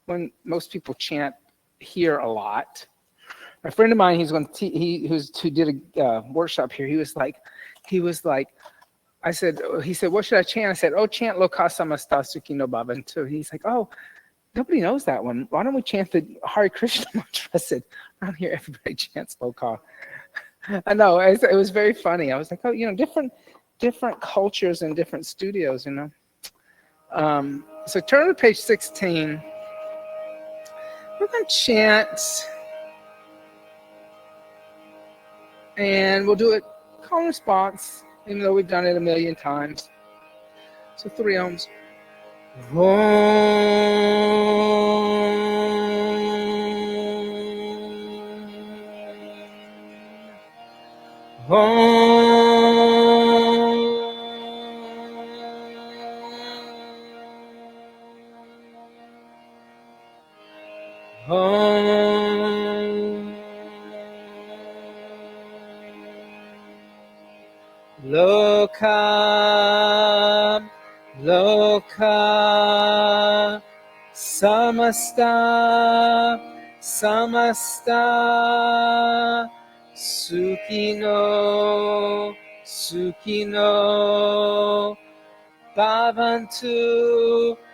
when most people chant here a lot. A friend of mine, who did a workshop here. He was like, he said, what should I chant? I said, oh, chant Loka Samasta Sukhi no Bhavantu. He's like, oh, nobody knows that one. Why don't we chant the Hare Krishna mantra? I said, around here everybody chants Loka. I know, it was very funny. I was like, oh, different cultures and different studios, So turn to page 16. We're going to chant, and we'll do it call and response, even though we've done it a million times. So 3 ohms. Loka samasta sukhino bhavantu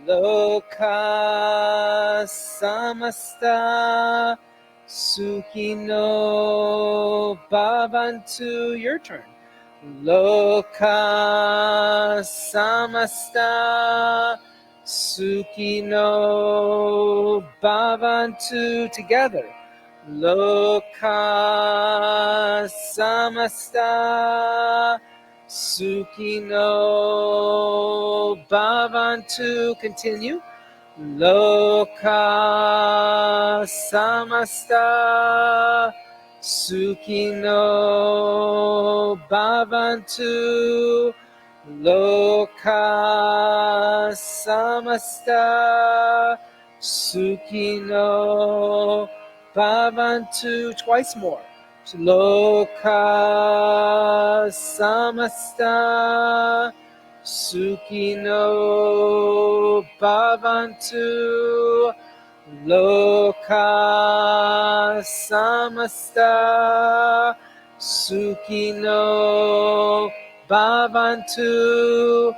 loka samasta sukhino bhavantu. Your turn. Loka samasta sukhino bhavantu. Together. Loka samasta sukhino bhavantu. Continue. Loka samasta sukhino bhavantu. Loka samasta sukhino bhavantu. Twice more. Loka samasta sukhino bhavantu. Loka samasta sukhino bhavantu.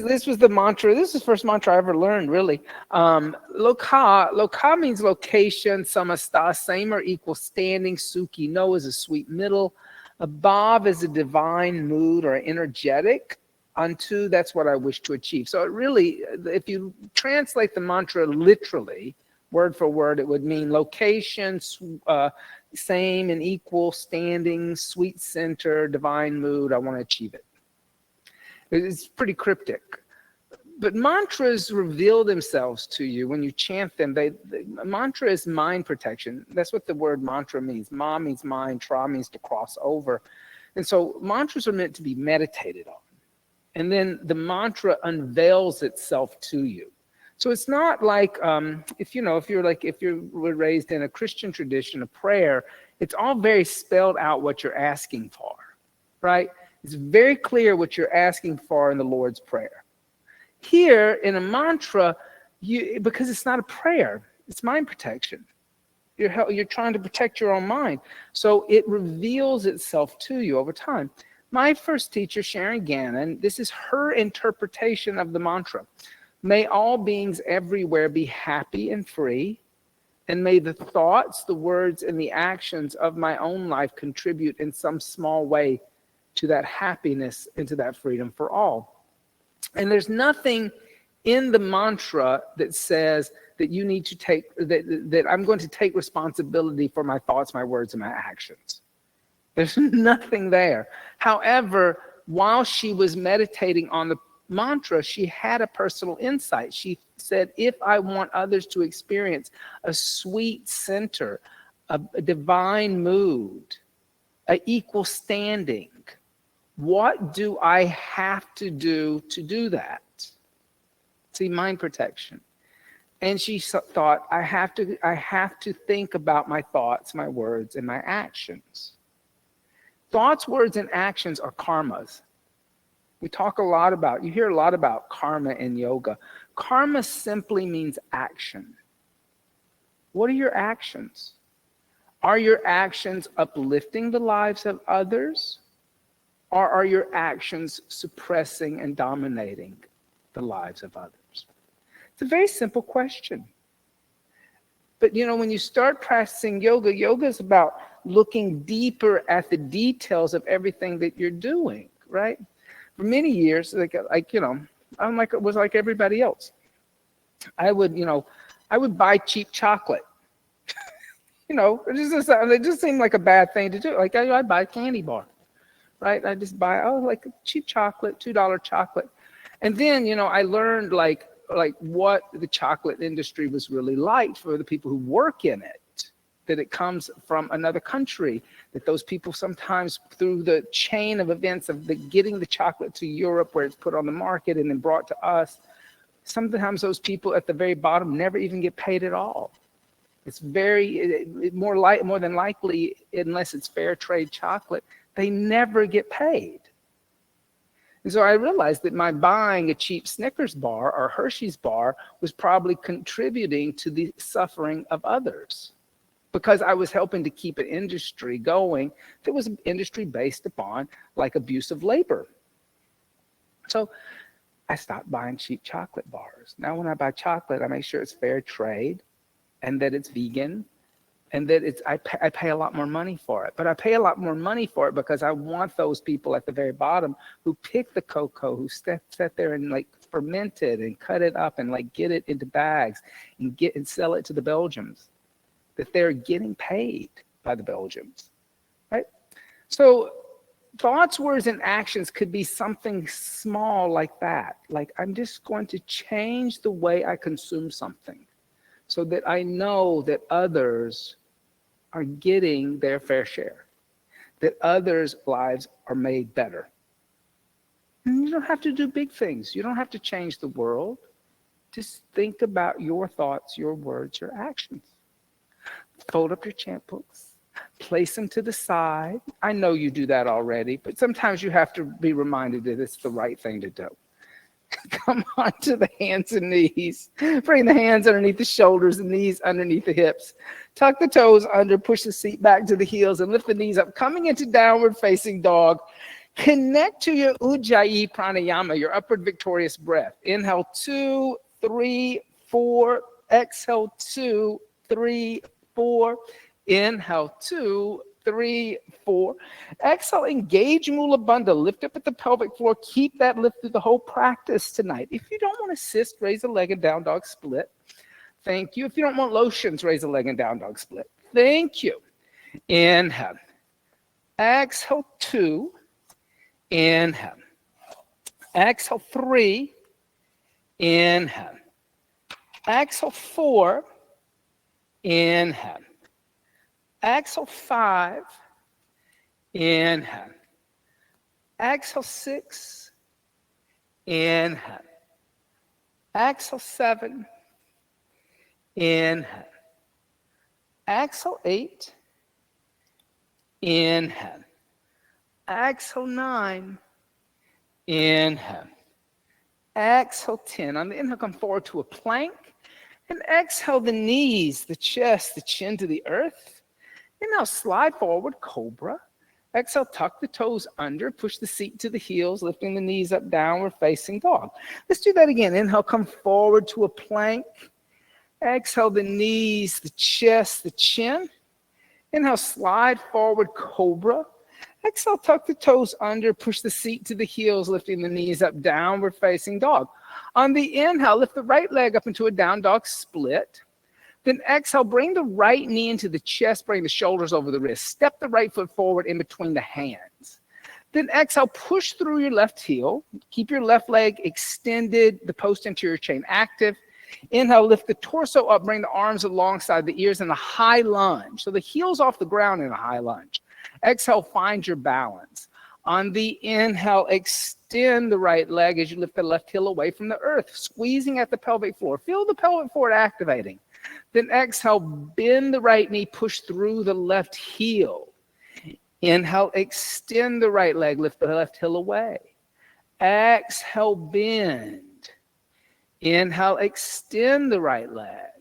This was the mantra. This is the first mantra I ever learned, really. Loka means location. Samasta, same or equal standing. Sukhi, no, is a sweet middle. Above is a divine mood or energetic. Unto, that's what I wish to achieve. So it really, if you translate the mantra literally, word for word, it would mean location, same and equal, standing, sweet center, divine mood. I want to achieve it. It's pretty cryptic. But mantras reveal themselves to you when you chant them. Mantra is mind protection. That's what the word mantra means. Ma means mind, tra means to cross over. And so mantras are meant to be meditated on. And then the mantra unveils itself to you. So it's not like if you were raised in a Christian tradition, a prayer, it's all very spelled out what you're asking for, right? It's very clear what you're asking for in the Lord's Prayer. Here in a mantra, because it's not a prayer, it's mind protection. You're trying to protect your own mind. So it reveals itself to you over time. My first teacher, Sharon Gannon, this is her interpretation of the mantra. May all beings everywhere be happy and free, and may the thoughts, the words, and the actions of my own life contribute in some small way to that happiness and to that freedom for all. And there's nothing in the mantra that says that you need to take, that I'm going to take responsibility for my thoughts, my words, and my actions. There's nothing there. However, while she was meditating on the mantra, she had a personal insight. She said, if I want others to experience a sweet center, a divine mood, an equal standing, what do I have to do that? See, mind protection. And she thought, I have to think about my thoughts, my words, and my actions. Thoughts, words, and actions are karmas. You hear a lot about karma in yoga. Karma simply means action. What are your actions? Are your actions uplifting the lives of others? Or are your actions suppressing and dominating the lives of others? It's a very simple question. But when you start practicing yoga, yoga is about looking deeper at the details of everything that you're doing, right? For many years, I was like everybody else. I would buy cheap chocolate. It just seemed like a bad thing to do. Like I'd buy a candy bar, right? I just buy like a cheap chocolate, $2 chocolate, and then I learned like what the chocolate industry was really like for the people who work in it. That it comes from another country. That those people sometimes through the chain of events of getting the chocolate to Europe where it's put on the market and then brought to us. Sometimes those people at the very bottom never even get paid at all. It's more than likely, unless it's fair trade chocolate, they never get paid. And so I realized that my buying a cheap Snickers bar or Hershey's bar was probably contributing to the suffering of others, because I was helping to keep an industry going that was an industry based upon like abusive labor. So I stopped buying cheap chocolate bars. Now when I buy chocolate, I make sure it's fair trade and that it's vegan and that I pay a lot more money for it. But I pay a lot more money for it because I want those people at the very bottom who pick the cocoa, who sat there and like ferment it and cut it up and like get it into bags and sell it to the Belgians, that they're getting paid by the Belgians, right? So thoughts, words, and actions could be something small like that. Like I'm just going to change the way I consume something so that I know that others are getting their fair share, that others' lives are made better. And you don't have to do big things. You don't have to change the world. Just think about your thoughts, your words, your actions. Fold up your chant books, place them to the side. I know you do that already, but sometimes you have to be reminded that it's the right thing to do. Come on to the hands and knees. Bring the hands underneath the shoulders, the knees underneath the hips. Tuck the toes under, push the seat back to the heels, and lift the knees up, coming into downward facing dog. Connect to your Ujjayi pranayama, your upward victorious breath. Inhale, 2, 3, 4. Exhale, 2, 3, 4. Inhale, 2, 3, 4. Exhale, engage Mula Bandha. Lift up at the pelvic floor. Keep that lift through the whole practice tonight. If you don't want to assist, raise a leg and down dog split. Thank you. If you don't want lotions, raise a leg and down dog split. Thank you. Inhale. Exhale, 2. Inhale. Exhale, 3. Inhale. Exhale, 4. Inhale. Exhale, 5. Inhale. Exhale, 6. Inhale. Exhale, 7. Inhale. Exhale, 8. Inhale. Exhale, 9. Inhale. Exhale, 10. On the inhale, come forward to a plank. And exhale the knees, the chest, the chin to the earth. And now slide forward, cobra. Exhale, tuck the toes under, push the seat to the heels, lifting the knees up, downward facing dog. Let's do that again. Inhale, come forward to a plank. Exhale the knees, the chest, the chin. Inhale, slide forward, cobra. Exhale, tuck the toes under, push the seat to the heels, lifting the knees up, downward facing dog. On the inhale, lift the right leg up into a down dog split. Then exhale, bring the right knee into the chest, bring the shoulders over the wrist. Step the right foot forward in between the hands. Then exhale, push through your left heel. Keep your left leg extended, the post-anterior chain active. Inhale, lift the torso up, bring the arms alongside the ears in a high lunge. So the heel's off the ground in a high lunge. Exhale, find your balance. On the inhale, extend the right leg as you lift the left heel away from the earth, squeezing at the pelvic floor. Feel the pelvic floor activating. Then exhale, bend the right knee, push through the left heel. Inhale, extend the right leg, lift the left heel away. Exhale, bend. Inhale, extend the right leg.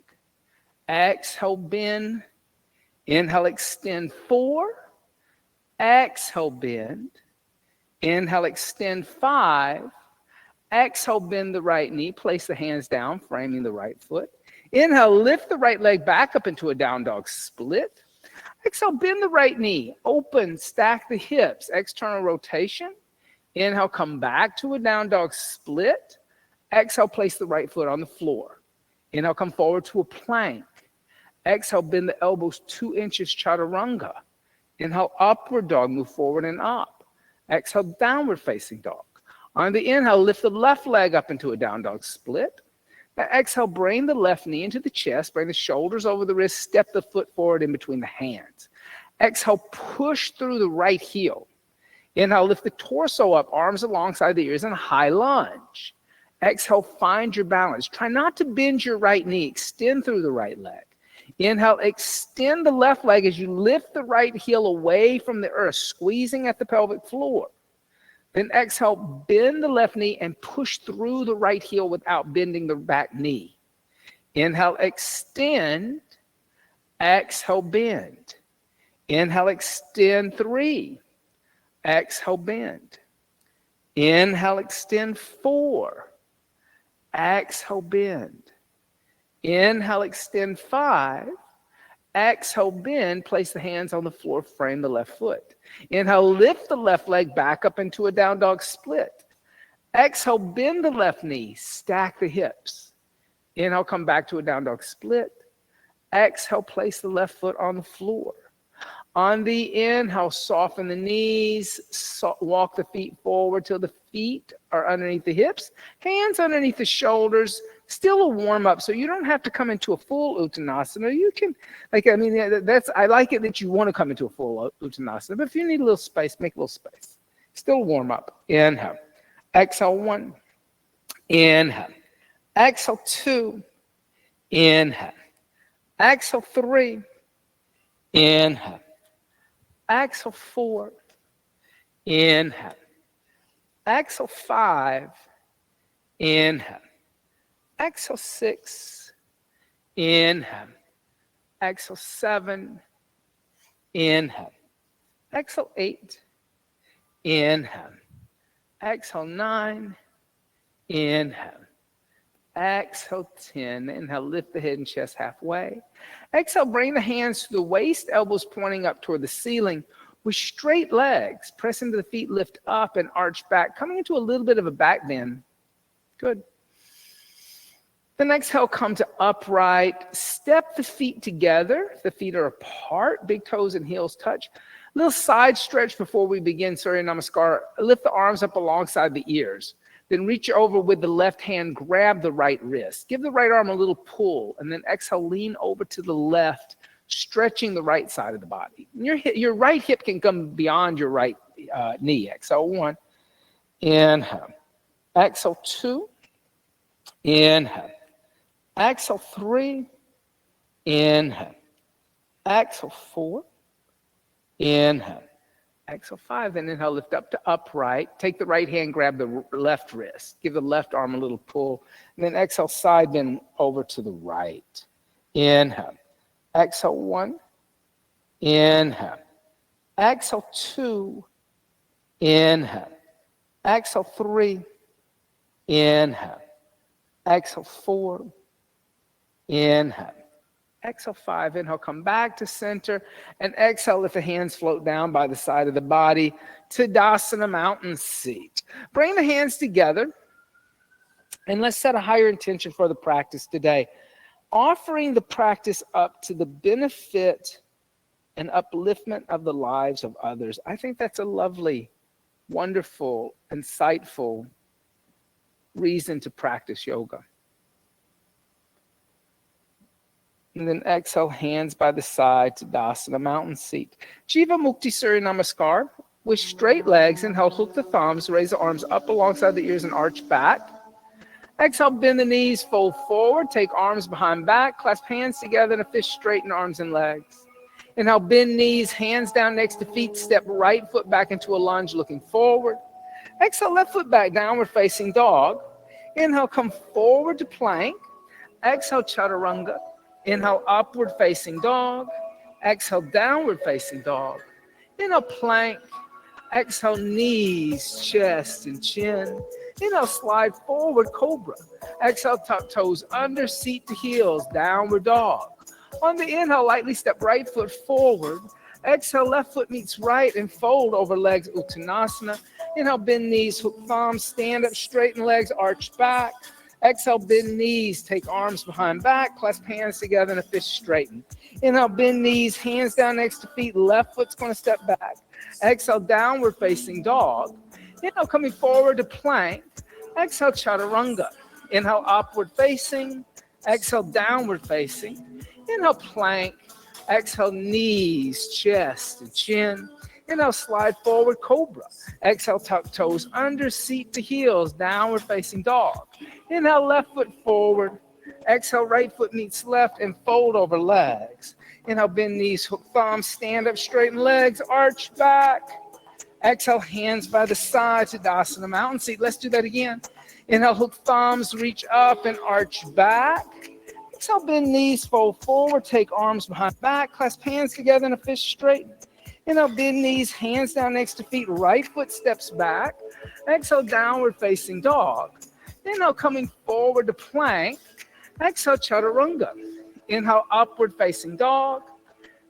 Exhale, bend. Inhale, extend 4. Exhale, bend. Inhale, extend 5. Exhale, bend the right knee. Place the hands down, framing the right foot. Inhale, lift the right leg back up into a down dog split. Exhale, bend the right knee. Open, stack the hips. External rotation. Inhale, come back to a down dog split. Exhale, place the right foot on the floor. Inhale, come forward to a plank. Exhale, bend the elbows 2 inches, chaturanga. Inhale, upward dog, move forward and up. Exhale, downward facing dog. On the inhale, lift the left leg up into a down dog split. Now exhale, bring the left knee into the chest, bring the shoulders over the wrist, step the foot forward in between the hands. Exhale, push through the right heel. Inhale, lift the torso up, arms alongside the ears in a high lunge. Exhale, find your balance. Try not to bend your right knee, extend through the right leg. Inhale, extend the left leg as you lift the right heel away from the earth, squeezing at the pelvic floor. Then exhale, bend the left knee and push through the right heel without bending the back knee. Inhale, extend. Exhale, bend. Inhale, extend 3. Exhale, bend. Inhale, extend 4. Exhale, bend. Inhale, extend 5. Exhale, bend. Place the hands on the floor, frame the left foot. Inhale, lift the left leg back up into a down dog split. Exhale, bend the left knee, stack the hips. Inhale, come back to a down dog split. Exhale, place the left foot on the floor. On the inhale, soften the knees, walk the feet forward till the feet are underneath the hips, hands underneath the shoulders, still a warm up. So you don't have to come into a full Uttanasana. You can, I like it that you want to come into a full Uttanasana, but if you need a little space, make a little space. Still warm up. Inhale. Exhale 1. Inhale. Exhale 2. Inhale. Exhale 3. Inhale. Exhale 4. Inhale. Exhale 5. Inhale. Exhale 6. Inhale. Exhale 7. Inhale. Exhale 8. Inhale. Exhale 9. Inhale. Exhale 10. Inhale, lift the head and chest halfway. Exhale, bring the hands to the waist, elbows pointing up toward the ceiling. With straight legs, press into the feet, lift up and arch back, coming into a little bit of a back bend. Good. Then exhale, come to upright. Step the feet together. The feet are apart. Big toes and heels touch. A little side stretch before we begin Surya Namaskar. Lift the arms up alongside the ears. Then reach over with the left hand, grab the right wrist. Give the right arm a little pull, and then exhale, lean over to the left, stretching the right side of the body. Your right hip can come beyond your right knee. Exhale 1. Inhale. Exhale 2. Inhale. Exhale 3. Inhale. Exhale 4. Inhale. Exhale 5. Then inhale, lift up to upright. Take the right hand, grab the left wrist. Give the left arm a little pull. And then exhale, side bend over to the right. Inhale. Exhale 1. Inhale. Exhale 2. Inhale. Exhale 3. Inhale. Exhale 4. Inhale. Exhale 5. Inhale, come back to center. And exhale, let the hands float down by the side of the body. Tadasana, mountain seat. Bring the hands together. And let's set a higher intention for the practice today. Offering the practice up to the benefit and upliftment of the lives of others. I think that's a lovely, wonderful, insightful reason to practice yoga. And then exhale, hands by the side, Tadasana, mountain seat. Jiva Mukti Surya Namaskar. with straight legs. Inhale, hook the thumbs, raise the arms up alongside the ears and arch back. Exhale, bend the knees, fold forward, take arms behind back, clasp hands together in a fist, straighten arms and legs. Inhale, bend knees, hands down next to feet, step right foot back into a lunge, looking forward. Exhale, left foot back, downward facing dog. Inhale, come forward to plank. Exhale, chaturanga. Inhale, upward facing dog. Exhale, downward facing dog. Inhale, plank. Exhale, knees, chest, and chin. Inhale, slide forward, cobra. Exhale, tuck toes under, seat to heels, downward dog. On the inhale, lightly step right foot forward. Exhale, left foot meets right and fold over legs, Uttanasana. Inhale, bend knees, hook thumbs, stand up, straighten legs, arch back. Exhale, bend knees, take arms behind back, clasp hands together in a fist, straighten. Inhale, bend knees, hands down next to feet, left foot's going to step back. Exhale, downward facing dog. Inhale, coming forward to plank. Exhale, chaturanga. Inhale, upward facing. Exhale, downward facing. Inhale, plank. Exhale, knees, chest, and chin. Inhale, slide forward, cobra. Exhale, tuck toes under, seat to heels, downward facing dog. Inhale, left foot forward. Exhale, right foot meets left and fold over legs. Inhale, bend knees, hook thumbs, stand up, straighten legs, arch back. Exhale, hands by the side, Tadasana, mountain seat. Let's do that again. Inhale, hook thumbs, reach up and arch back. Exhale, bend knees, fold forward, take arms behind back, clasp hands together in a fist, straighten. Inhale, bend knees, hands down next to feet, right foot steps back. Exhale, downward facing dog. Inhale, coming forward to plank. Exhale, chaturanga. Inhale, upward facing dog.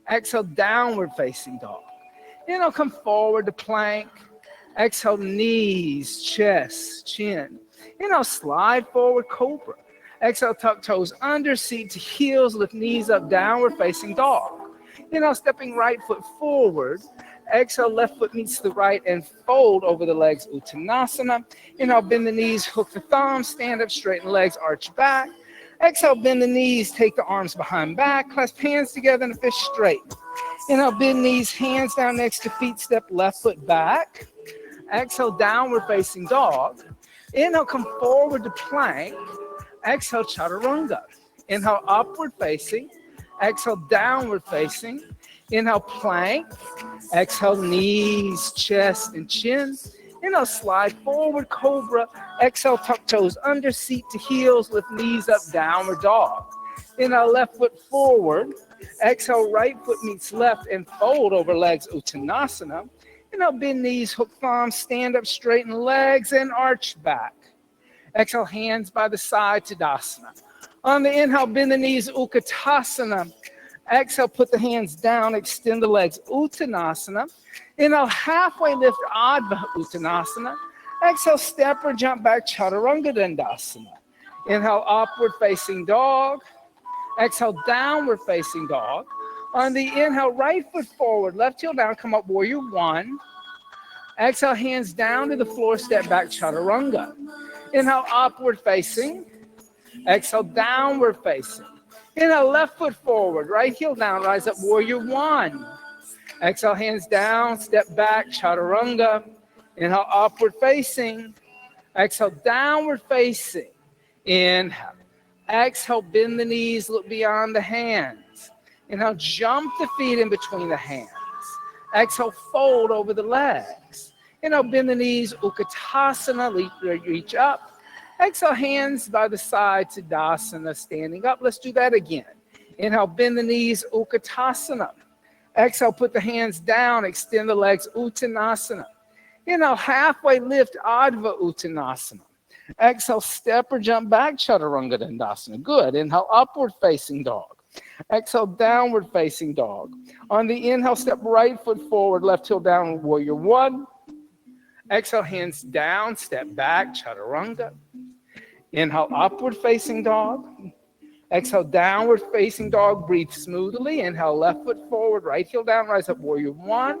Exhale, downward facing dog. Inhale, come forward to plank. Exhale, knees, chest, chin. Inhale, slide forward, cobra. Exhale, tuck toes under, seat to heels, lift knees up, downward facing dog. Inhale, stepping right foot forward. Exhale, left foot meets the right and fold over the legs, Uttanasana. Inhale, bend the knees, hook the thumbs, stand up, straighten legs, arch back. Exhale, bend the knees, take the arms behind back, clasp hands together in a fist, straighten. Inhale, bend knees, hands down next to feet, step left foot back. Exhale, downward facing dog. Inhale, come forward to plank. Exhale, chaturanga. Inhale, upward facing. Exhale, downward facing. Inhale, plank. Exhale, knees, chest, and chin. Inhale, slide forward, cobra. Exhale, tuck toes under, seat to heels, lift knees up, downward dog. Inhale, left foot forward. Exhale, right foot meets left and fold over legs, Uttanasana. Inhale, bend knees, hook thumbs, stand up, straighten legs, and arch back. Exhale, hands by the side, Tadasana. On the inhale, bend the knees, Utkatasana. Exhale, put the hands down, extend the legs, Uttanasana. Inhale, halfway lift, Adva Uttanasana. Exhale, step or jump back, Chaturanga Dandasana. Inhale, upward facing dog. Exhale, downward facing dog. On the inhale, right foot forward, left heel down, come up, warrior one. Exhale, hands down to the floor, step back, Chaturanga. Inhale, upward facing. Exhale, downward facing. Inhale, left foot forward, right heel down, rise up, warrior one. Exhale, hands down, step back, chaturanga. Inhale, upward facing. Exhale, downward facing. Inhale. Exhale, bend the knees, look beyond the hands. Inhale, jump the feet in between the hands. Exhale, fold over the legs. Inhale, bend the knees, Utkatasana, reach up. Exhale, hands by the side, Tadasana, standing up. Let's do that again. Inhale, bend the knees, Utkatasana. Exhale, put the hands down, extend the legs, Uttanasana. Inhale, halfway lift, Adva Uttanasana. Exhale, step or jump back, Chaturanga Dandasana. Good. Inhale, upward facing dog. Exhale, downward facing dog. On the inhale, step right foot forward, left heel down, warrior one. Exhale, hands down, step back, Chaturanga. Inhale, upward facing dog. Exhale, downward facing dog, breathe smoothly. Inhale, left foot forward, right heel down, rise up, warrior one.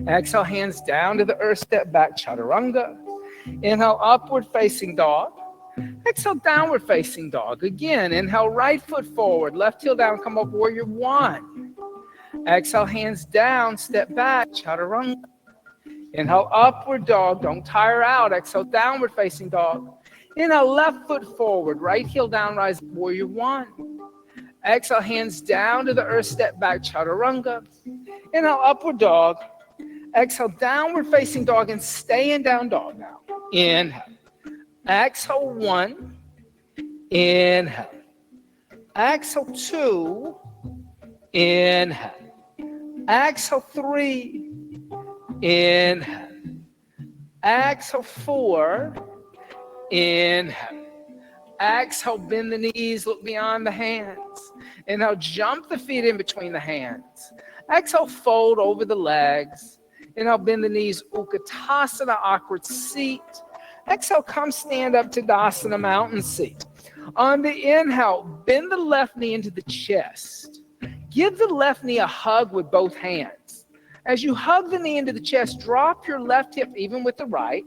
Exhale, hands down to the earth, step back, Chaturanga. Inhale, upward facing dog. Exhale, downward facing dog. Again, inhale, right foot forward, left heel down, come up, warrior one. Exhale, hands down, step back, chaturanga. Inhale, upward dog, don't tire out. Exhale, downward facing dog. Inhale, left foot forward, right heel down, rise, warrior one. Exhale, hands down to the earth, step back, chaturanga. Inhale, upward dog. Exhale, downward facing dog, and stay in down dog now. Inhale. Exhale, one. Inhale. Exhale, two. Inhale. Exhale, three. Inhale. Exhale, four. Inhale. Exhale, bend the knees, look beyond the hands. Inhale, jump the feet in between the hands. Exhale, fold over the legs. Inhale, bend the knees, Utkatasana, awkward seat. Exhale, come stand up to Tadasana, mountain seat. On the inhale, bend the left knee into the chest. Give the left knee a hug with both hands. As you hug the knee into the chest, drop your left hip even with the right.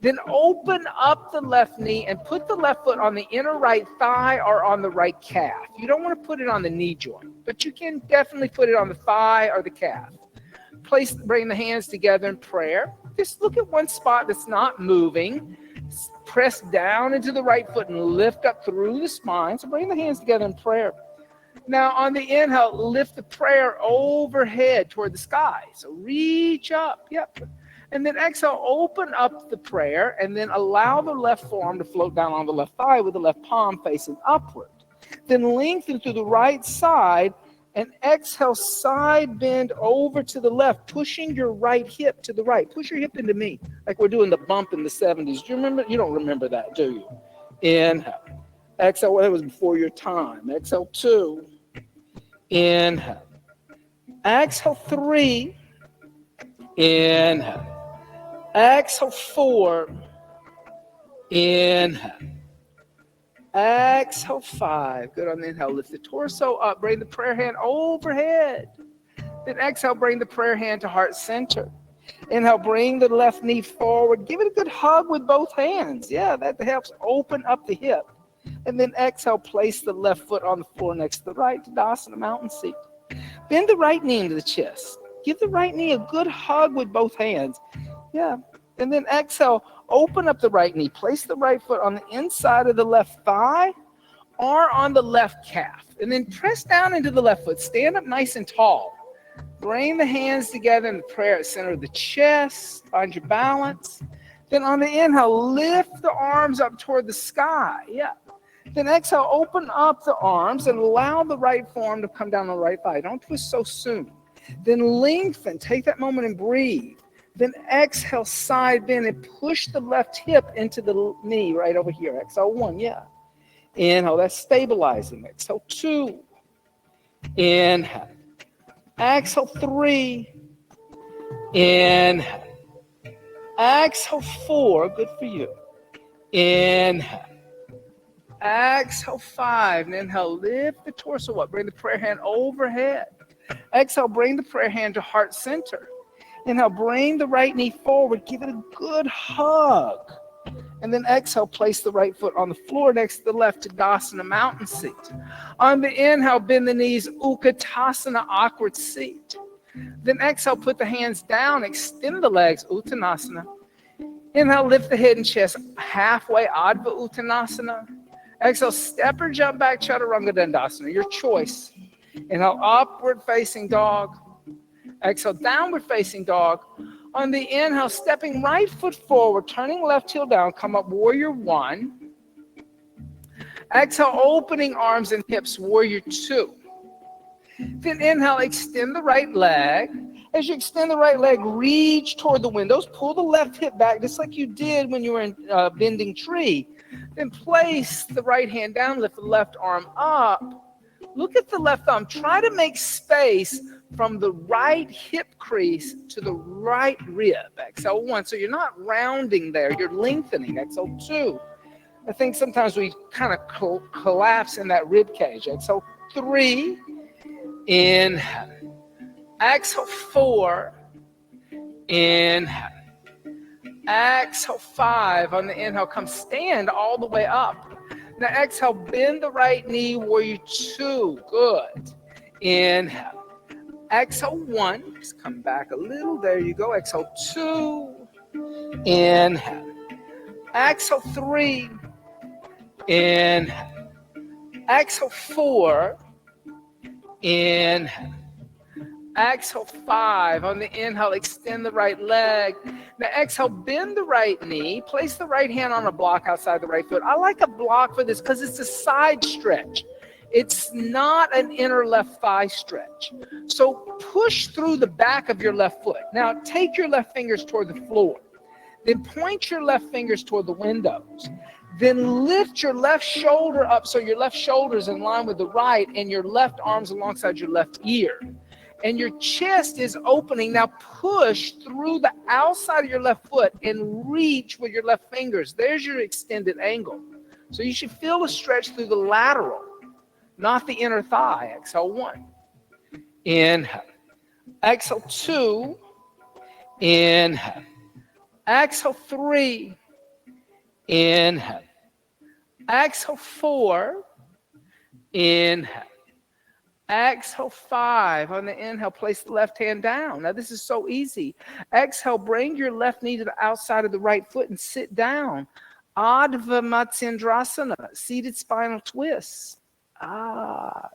Then open up the left knee and put the left foot on the inner right thigh or on the right calf. You don't want to put it on the knee joint, but you can definitely put it on the thigh or the calf. Bring the hands together in prayer. Just look at one spot that's not moving. Press down into the right foot and lift up through the spine. So bring the hands together in prayer. Now on the inhale, lift the prayer overhead toward the sky. So reach up. Yep. And then exhale, open up the prayer and then allow the left forearm to float down on the left thigh with the left palm facing upward. Then lengthen to the right side and exhale, side bend over to the left, pushing your right hip to the right. Push your hip into me, like we're doing the bump in the 70s. Do you remember? You don't remember that, do you? Inhale. Exhale, well, it was before your time. Exhale, two. Inhale. Exhale, three. Inhale. Exhale, four. Inhale. Exhale, five. Good on the inhale. Lift the torso up. Bring the prayer hand overhead. Then exhale, bring the prayer hand to heart center. Inhale, bring the left knee forward. Give it a good hug with both hands. Yeah, that helps open up the hip. And then exhale, place the left foot on the floor next to the right, Tadasana, mountain seat. Bend the right knee into the chest. Give the right knee a good hug with both hands. Yeah. And then exhale, open up the right knee. Place the right foot on the inside of the left thigh or on the left calf. And then press down into the left foot. Stand up nice and tall. Bring the hands together in the prayer at the center of the chest. Find your balance. Then on the inhale, lift the arms up toward the sky. Yeah. Then exhale, open up the arms and allow the right forearm to come down on the right thigh. Don't twist so soon. Then lengthen. Take that moment and breathe. Then exhale, side bend and push the left hip into the knee right over here. Exhale, one, yeah. Inhale, that's stabilizing. Exhale, two. Inhale. Exhale, three. Inhale. Exhale, four. Good for you. Inhale. Exhale, five. And inhale, lift the torso up. Bring the prayer hand overhead. Exhale, bring the prayer hand to heart center. Inhale, bring the right knee forward. Give it a good hug. And then exhale, place the right foot on the floor next to the left, Tadasana, mountain seat. On the inhale, bend the knees, Utkatasana, awkward seat. Then exhale, put the hands down, extend the legs, Uttanasana. Inhale, lift the head and chest halfway, Adva Uttanasana. Exhale, step or jump back, Chaturanga Dandasana, your choice. Inhale, upward facing dog. Exhale, downward facing dog. On the inhale, stepping right foot forward, turning left heel down, come up, warrior one. Exhale, opening arms and hips, warrior two. Then inhale, extend the right leg. As you extend the right leg, reach toward the windows. Pull the left hip back, just like you did when you were in bending tree. Then place the right hand down, lift the left arm up. Look at the left thumb. Try to make space from the right hip crease to the right rib. Exhale, one. So you're not rounding there. You're lengthening. Exhale, two. I think sometimes we kind of collapse in that rib cage. Exhale, three. Inhale. Exhale, four. Inhale. Exhale, five. On the inhale, come stand all the way up. Now exhale, bend the right knee, warrior two. Good. Inhale. Exhale 1. Just come back a little. There you go. Exhale 2. Inhale. Exhale 3. Inhale. Exhale 4. Inhale. Exhale 5. On the inhale, extend the right leg. Now exhale, bend the right knee. Place the right hand on a block outside the right foot. I like a block for this because it's a side stretch. It's not an inner left thigh stretch. So push through the back of your left foot. Now take your left fingers toward the floor. Then point your left fingers toward the windows. Then lift your left shoulder up so your left shoulder is in line with the right and your left arm's alongside your left ear. And your chest is opening. Now push through the outside of your left foot and reach with your left fingers. There's your extended angle. So you should feel a stretch through the lateral, not the inner thigh. Exhale 1. Inhale. Exhale 2. Inhale. Exhale 3. Inhale. Exhale 4. Inhale. Exhale 5. On the inhale, place the left hand down. Now this is so easy. Exhale, bring your left knee to the outside of the right foot and sit down. Adva Matsyendrasana, seated spinal twist.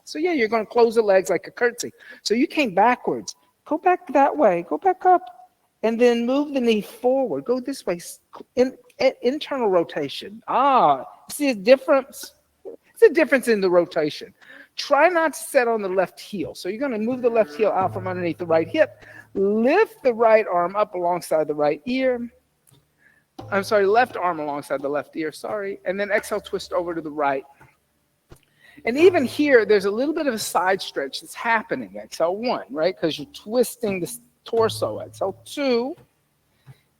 So yeah, you're going to close the legs like a curtsy. So you came backwards. Go back that way. Go back up. And then move the knee forward. Go this way. Internal rotation. See a difference? It's a difference in the rotation. Try not to set on the left heel. So you're going to move the left heel out from underneath the right hip. Lift the right arm up alongside the right ear. I'm sorry, left arm alongside the left ear, sorry. And then exhale, twist over to the right. And even here, there's a little bit of a side stretch that's happening. Exhale 1, right? Because you're twisting the torso. Exhale 2.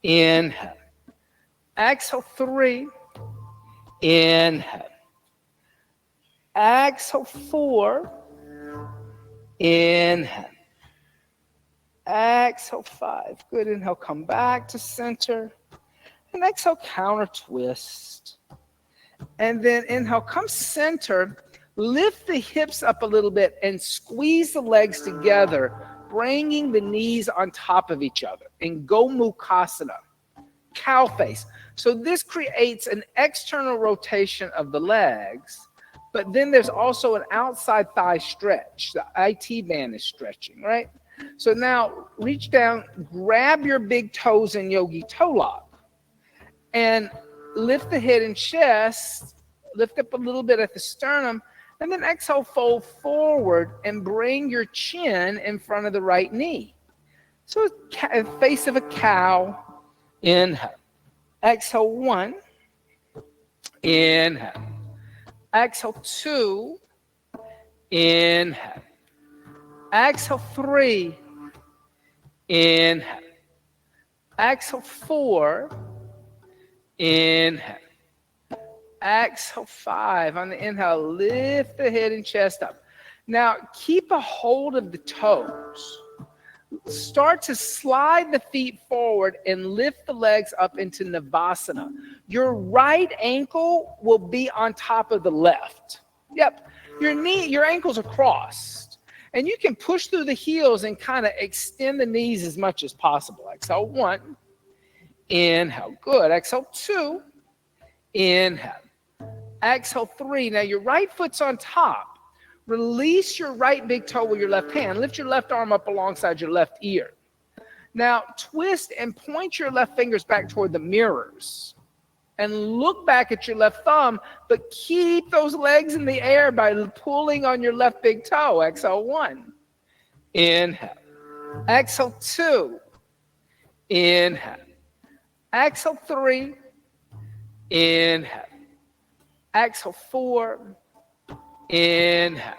Inhale. Exhale 3. Inhale. Exhale 4. Inhale. Exhale 5. Good. Inhale, come back to center. And exhale, counter twist. And then inhale, come center. Lift the hips up a little bit and squeeze the legs together, bringing the knees on top of each other in Gomukhasana, cow face. So this creates an external rotation of the legs, but then there's also an outside thigh stretch. The IT band is stretching, right? So now reach down, grab your big toes in yogi toe lock, and lift the head and chest, lift up a little bit at the sternum, and then exhale, fold forward and bring your chin in front of the right knee. So face of a cow. Inhale. Exhale 1. Inhale. Exhale 2. Inhale. Exhale 3. Inhale. Exhale 4. Inhale. Exhale 5. On the inhale, lift the head and chest up. Now keep a hold of the toes. Start to slide the feet forward and lift the legs up into Navasana. Your right ankle will be on top of the left. Yep. Your ankles are crossed. And you can push through the heels and kind of extend the knees as much as possible. Exhale 1. Inhale. Good. Exhale 2. Inhale. Exhale 3. Now your right foot's on top. Release your right big toe with your left hand. Lift your left arm up alongside your left ear. Now twist and point your left fingers back toward the mirrors. And look back at your left thumb, but keep those legs in the air by pulling on your left big toe. Exhale 1. Inhale. Exhale 2. Inhale. Exhale 3. Inhale. Exhale 4. Inhale.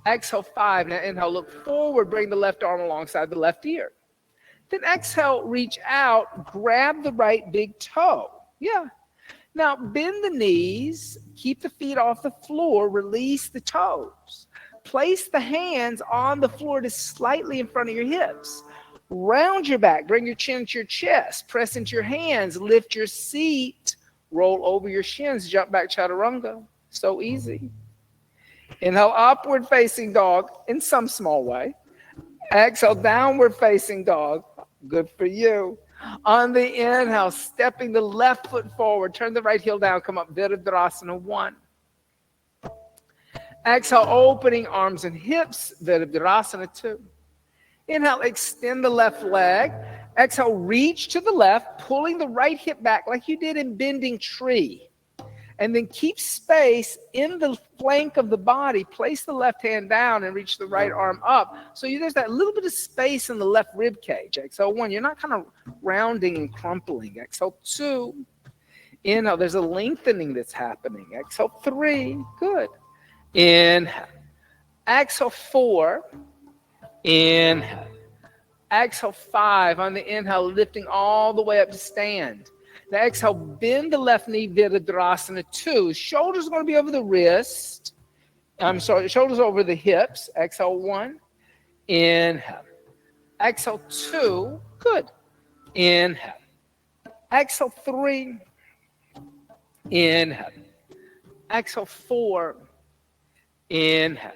Exhale 5. Now inhale, look forward, bring the left arm alongside the left ear. Then exhale, reach out, grab the right big toe. Yeah. Now bend the knees, keep the feet off the floor, release the toes. Place the hands on the floor just slightly in front of your hips. Round your back, bring your chin to your chest, press into your hands, lift your seat, roll over your shins, jump back chaturanga. So easy. Inhale, upward facing dog in some small way. Exhale, downward facing dog. Good for you. On the inhale, stepping the left foot forward, turn the right heel down, come up, Virabhadrasana 1. Exhale, opening arms and hips, Virabhadrasana 2. Inhale, extend the left leg. Exhale, reach to the left, pulling the right hip back like you did in bending tree. And then keep space in the flank of the body. Place the left hand down and reach the right arm up. So there's that little bit of space in the left rib cage. Exhale 1, you're not kind of rounding and crumpling. Exhale 2, inhale, there's a lengthening that's happening. Exhale 3, good. Inhale. Exhale 4, inhale. Exhale 5, on the inhale, lifting all the way up to stand. Now exhale, bend the left knee, Virabhadrasana 2. Shoulders are going to be over the wrist. Shoulders over the hips. Exhale 1, inhale. Exhale 2, good. Inhale. Exhale 3, inhale. Exhale 4, inhale.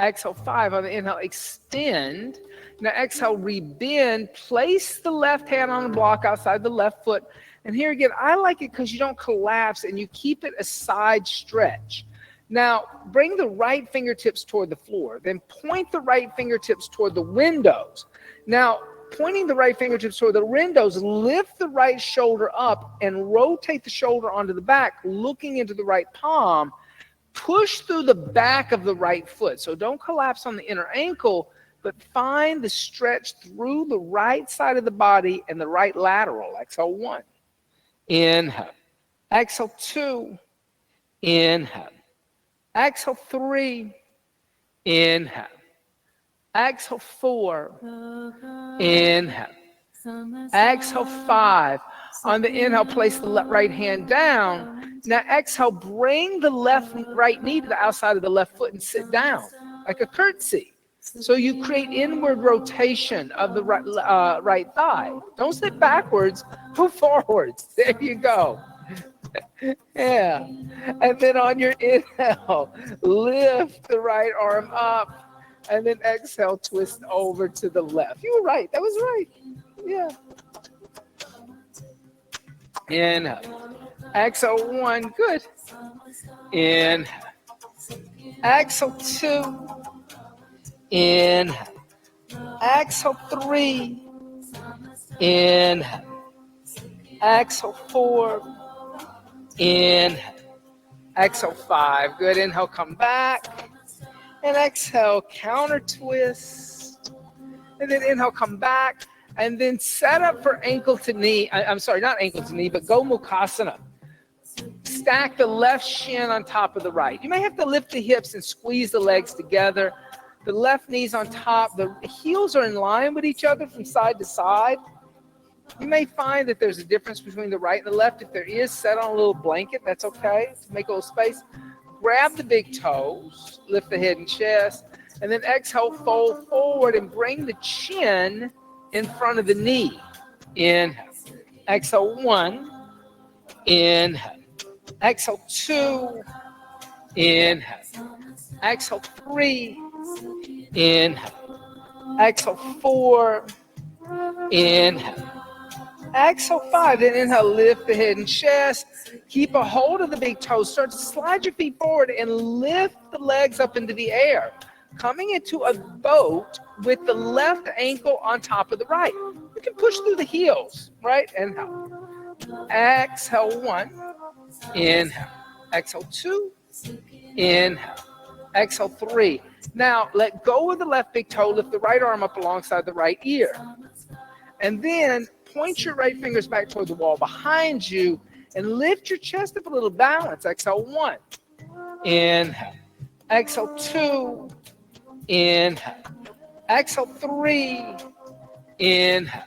Exhale 5, on the inhale, extend. Now exhale, rebend. Place the left hand on the block outside the left foot. And here again, I like it because you don't collapse and you keep it a side stretch. Now, bring the right fingertips toward the floor. Then point the right fingertips toward the windows. Now, pointing the right fingertips toward the windows, lift the right shoulder up and rotate the shoulder onto the back, looking into the right palm. Push through the back of the right foot. So don't collapse on the inner ankle, but find the stretch through the right side of the body and the right lateral. Exhale 1, inhale. Exhale 2, inhale. Exhale 3, inhale. Exhale 4, inhale. Exhale 5. On the inhale, place the right hand down. Now exhale, bring the right knee to the outside of the left foot and sit down like a curtsy. So you create inward rotation of the right thigh. Don't sit backwards, move forwards. There you go. Yeah. And then on your inhale, lift the right arm up. And then exhale, twist over to the left. You were right. That was right. Yeah. Inhale. Exhale 1, good. Inhale. Exhale 2. Inhale. Exhale 3. Inhale. Exhale 4. Inhale. Exhale 5. Good. Inhale, come back. And exhale, counter twist. And then inhale, come back. And then set up for ankle to knee. I'm sorry, not ankle to knee, but Gomukhasana. Stack the left shin on top of the right. You may have to lift the hips and squeeze the legs together. The left knee's on top. The heels are in line with each other from side to side. You may find that there's a difference between the right and the left. If there is, set on a little blanket. That's okay to make a little space. Grab the big toes. Lift the head and chest. And then exhale, fold forward and bring the chin in front of the knee. Inhale. Exhale 1. Inhale. Exhale 2. Inhale. Exhale 3. Inhale. Exhale 4. Inhale. Exhale 5. Then inhale, lift the head and chest. Keep a hold of the big toes. Start to slide your feet forward and lift the legs up into the air. Coming into a boat with the left ankle on top of the right. You can push through the heels, right? Inhale. Exhale 1. Inhale. Exhale 2. Inhale. Exhale 3. Now, let go of the left big toe. Lift the right arm up alongside the right ear. And then point your right fingers back toward the wall behind you and lift your chest up a little. Balance. Exhale 1. Inhale. Exhale 2. Inhale. Exhale 3. Inhale.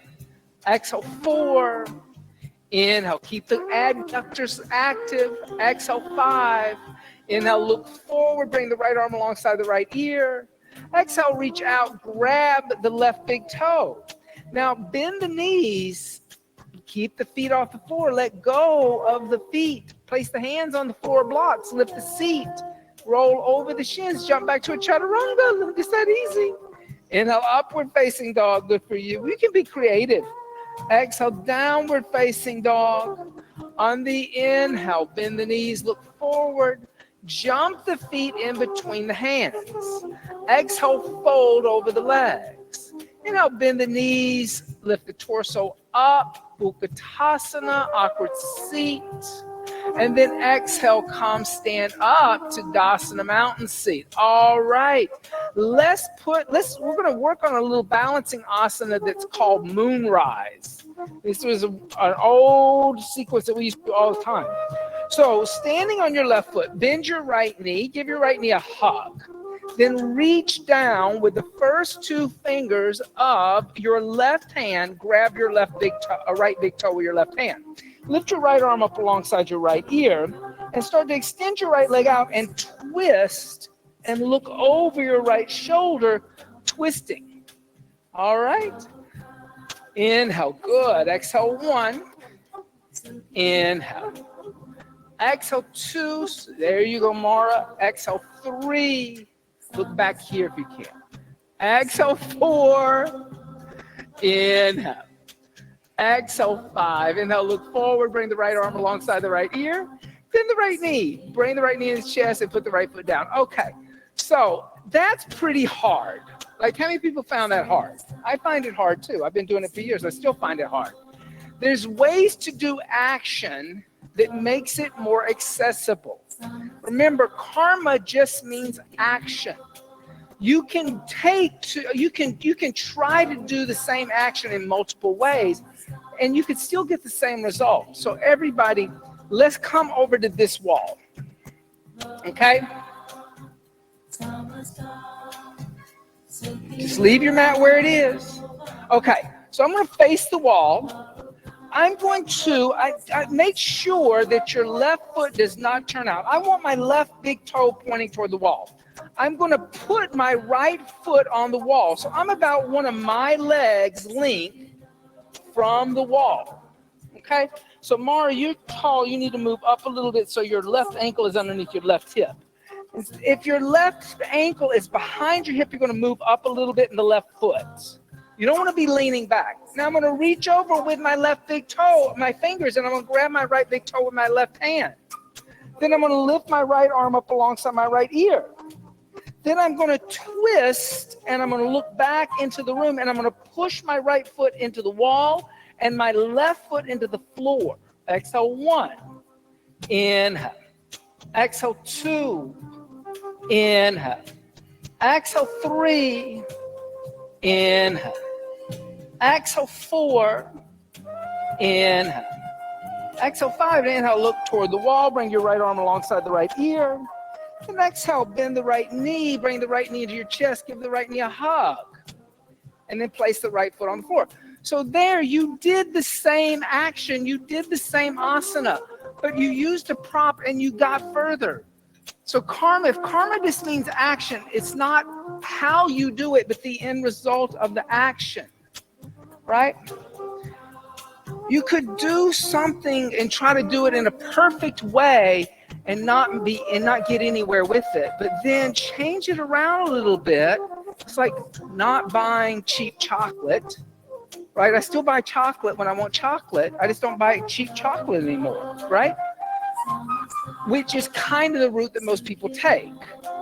Exhale 4. Inhale. Keep the adductors active. Exhale 5. Inhale, look forward. Bring the right arm alongside the right ear. Exhale, reach out. Grab the left big toe. Now, bend the knees. Keep the feet off the floor. Let go of the feet. Place the hands on the floor blocks. Lift the seat. Roll over the shins. Jump back to a chaturanga. It's that easy. Inhale, upward facing dog, good for you. You can be creative. Exhale, downward facing dog. On the inhale, bend the knees, look forward. Jump the feet in between the hands. Exhale, fold over the legs. Inhale, bend the knees, lift the torso up. Utkatasana, awkward seat. And then exhale, come stand up to Dasana mountain seat. All right. We're going to work on a little balancing asana that's called moonrise. This was an old sequence that we used to do all the time. So standing on your left foot, bend your right knee, give your right knee a hug. Then reach down with the first two fingers of your left hand, grab your right big toe with your left hand. Lift your right arm up alongside your right ear and start to extend your right leg out and twist and look over your right shoulder, twisting. All right. Inhale, good. Exhale, 1. Inhale. Exhale, 2. There you go, Mara. Exhale, 3. Look back here if you can. Exhale, 4. Inhale. Exhale, 5. Inhale, look forward. Bring the right arm alongside the right ear. Bend the right knee. Bring the right knee in his chest and put the right foot down. Okay, so that's pretty hard. Like, how many people found that hard? I find it hard too. I've been doing it for years. I still find it hard. There's ways to do action that makes it more accessible. Remember, karma just means action. You can try to do the same action in multiple ways, and you can still get the same result. So everybody, let's come over to this wall. Okay? Just leave your mat where it is. Okay, so I'm going to face the wall. I'm going to I make sure that your left foot does not turn out. I want my left big toe pointing toward the wall. I'm going to put my right foot on the wall. So I'm about one of my legs length from the wall. Okay? So Mara, you're tall. You need to move up a little bit so your left ankle is underneath your left hip. If your left ankle is behind your hip, you're going to move up a little bit in the left foot. You don't want to be leaning back. Now I'm going to reach over with my left big toe, my fingers, and I'm going to grab my right big toe with my left hand. Then I'm going to lift my right arm up alongside my right ear. Then I'm going to twist, and I'm going to look back into the room, and I'm going to push my right foot into the wall and my left foot into the floor. Exhale, 1. Inhale. Exhale, 2. Inhale. Exhale, 3. Inhale. Exhale, 4. Inhale. Exhale, 5. Inhale, look toward the wall. Bring your right arm alongside the right ear. And exhale, bend the right knee. Bring the right knee into your chest. Give the right knee a hug. And then place the right foot on the floor. So there, you did the same action. You did the same asana. But you used a prop and you got further. So if karma just means action, it's not how you do it, but the end result of the action. Right? You could do something and try to do it in a perfect way and not get anywhere with it, but then change it around a little bit. It's like not buying cheap chocolate, right? I still buy chocolate when I want chocolate. I just don't buy cheap chocolate anymore, right? Which is kind of the route that most people take,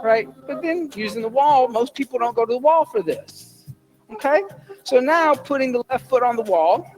right? But then using the wall, most people don't go to the wall for this, okay? So now putting the left foot on the wall.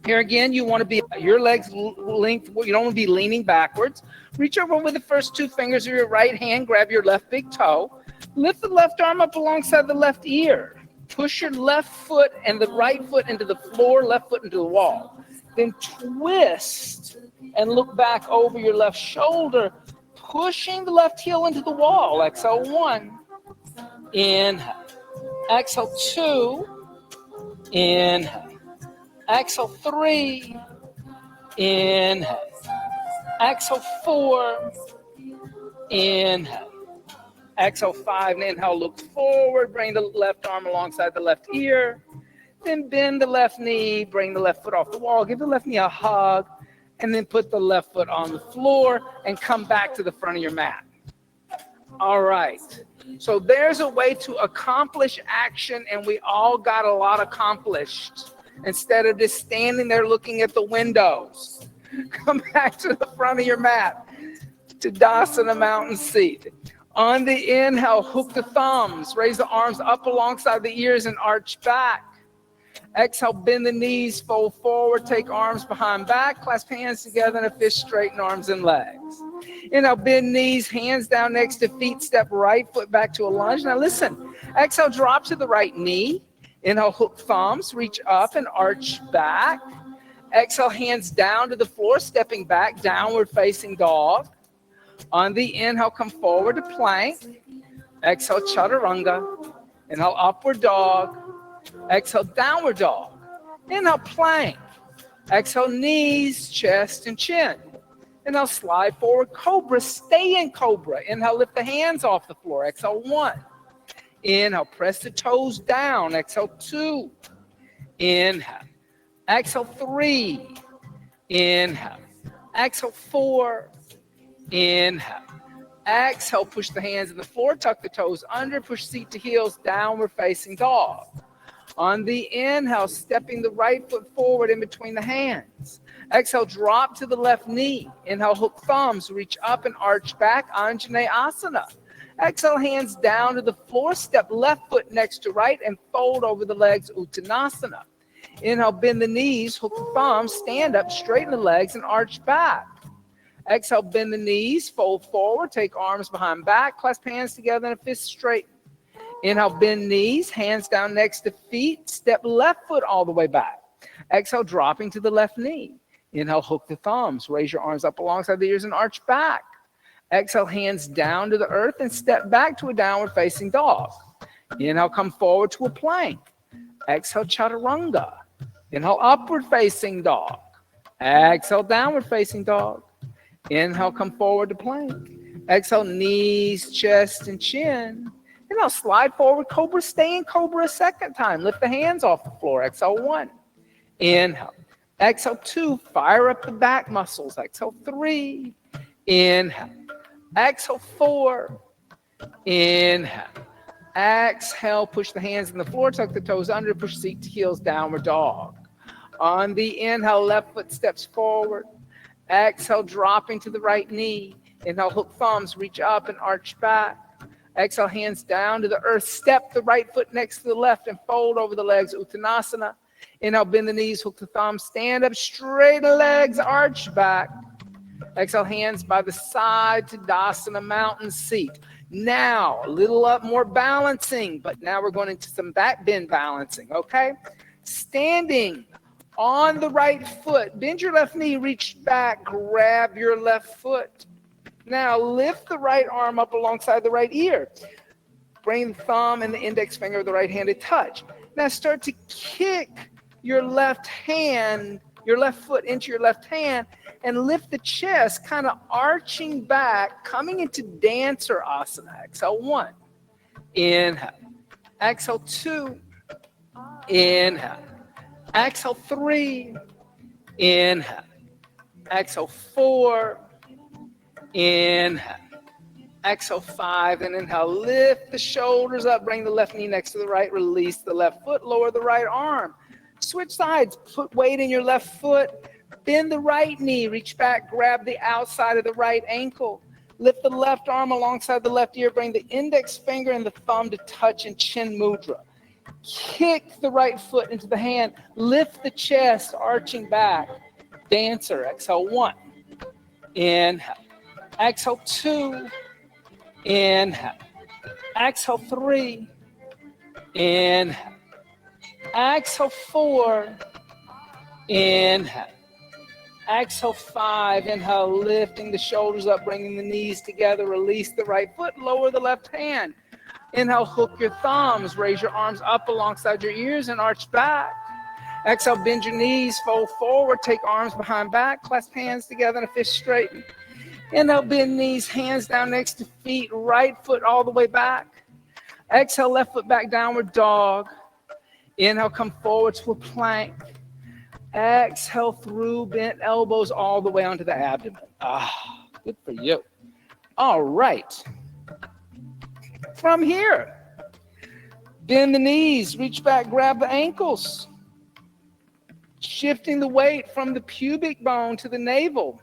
Here again, you want to be your legs length. You don't want to be leaning backwards. Reach over with the first two fingers of your right hand. Grab your left big toe. Lift the left arm up alongside the left ear. Push your left foot and the right foot into the floor, left foot into the wall. Then twist and look back over your left shoulder, pushing the left heel into the wall. Exhale, 1. Inhale. Exhale, 2. Inhale. Exhale, 3. Inhale. Exhale, 4. Inhale. Exhale, 5. And inhale, look forward. Bring the left arm alongside the left ear. Then bend the left knee. Bring the left foot off the wall. Give the left knee a hug. And then put the left foot on the floor and come back to the front of your mat. All right. So there's a way to accomplish action, and we all got a lot accomplished instead of just standing there looking at the windows. Come back to the front of your mat, to Tadasana mountain seat. On the inhale, hook the thumbs, raise the arms up alongside the ears and arch back. Exhale, bend the knees, fold forward, take arms behind back, clasp hands together in a fist, straighten arms and legs. Inhale, bend knees, hands down next to feet, step right foot back to a lunge. Now listen, exhale, drop to the right knee. Inhale, hook thumbs, reach up and arch back. Exhale, hands down to the floor, stepping back, downward facing dog. On the inhale, come forward to plank. Exhale, chaturanga. Inhale, upward dog. Exhale, downward dog. Inhale, plank. Exhale, knees, chest, and chin. Inhale, slide forward, cobra. Stay in cobra. Inhale, lift the hands off the floor. Exhale, 1. Inhale, press the toes down. Exhale, 2. Inhale. Exhale, 3. Inhale. Exhale, 4. Inhale. Exhale, push the hands in the floor, tuck the toes under, push seat to heels, downward facing dog. On the inhale, stepping the right foot forward in between the hands. Exhale, drop to the left knee. Inhale, hook thumbs, reach up and arch back, Anjaneyasana. Exhale, hands down to the floor, step left foot next to right and fold over the legs, Uttanasana. Inhale, bend the knees, hook the thumbs, stand up, straighten the legs and arch back. Exhale, bend the knees, fold forward, take arms behind back, clasp hands together in a fist, straighten. Inhale, bend knees, hands down next to feet, step left foot all the way back. Exhale, dropping to the left knee. Inhale, hook the thumbs, raise your arms up alongside the ears and arch back. Exhale, hands down to the earth and step back to a downward facing dog. Inhale, come forward to a plank. Exhale, chaturanga. Inhale, upward facing dog. Exhale, downward facing dog. Inhale, come forward to plank. Exhale, knees, chest, and chin. Inhale, slide forward, cobra. Stay in cobra a second time. Lift the hands off the floor. Exhale, 1. Inhale. Exhale, 2. Fire up the back muscles. Exhale, 3. Inhale. Exhale, 4. Inhale. Exhale, push the hands in the floor, tuck the toes under, push seat to heels, downward dog. On the inhale, left foot steps forward. Exhale, dropping to the right knee. Inhale, hook thumbs, reach up and arch back. Exhale, hands down to the earth. Step the right foot next to the left and fold over the legs, Uttanasana. Inhale, bend the knees, hook the thumbs, stand up, straighten the legs, arch back. Exhale, hands by the side to Tadasana mountain seat. Now, a little up more balancing, but now we're going into some back bend balancing, okay? Standing on the right foot, bend your left knee, reach back, grab your left foot. Now lift the right arm up alongside the right ear. Bring the thumb and the index finger of the right hand to touch. Now start to kick your left hand, your left foot into your left hand and lift the chest, kind of arching back, coming into dancer asana. Exhale, 1. Inhale. Exhale, 2. Inhale. Exhale, 3. Inhale. Exhale, 4. Inhale. Exhale, 5. And inhale, lift the shoulders up, bring the left knee next to the right, release the left foot, lower the right arm. Switch sides, put weight in your left foot, bend the right knee, reach back, grab the outside of the right ankle. Lift the left arm alongside the left ear, bring the index finger and the thumb to touch in chin mudra. Kick the right foot into the hand, lift the chest, arching back. Dancer, exhale, 1. Inhale. Exhale, 2. Inhale. Exhale, 3. Inhale. Exhale, 4. Inhale. Exhale, 5. Inhale, lifting the shoulders up, bringing the knees together. Release the right foot, lower the left hand. Inhale, hook your thumbs, raise your arms up alongside your ears and arch back. Exhale, bend your knees, fold forward, take arms behind back, clasp hands together in a fist straighten. Inhale, bend knees, hands down next to feet, right foot all the way back. Exhale, left foot back, downward dog. Inhale, come forward to a plank. Exhale through bent elbows all the way onto the abdomen. Good for you. All right. from here. Bend the knees, reach back, grab the ankles. Shifting the weight from the pubic bone to the navel.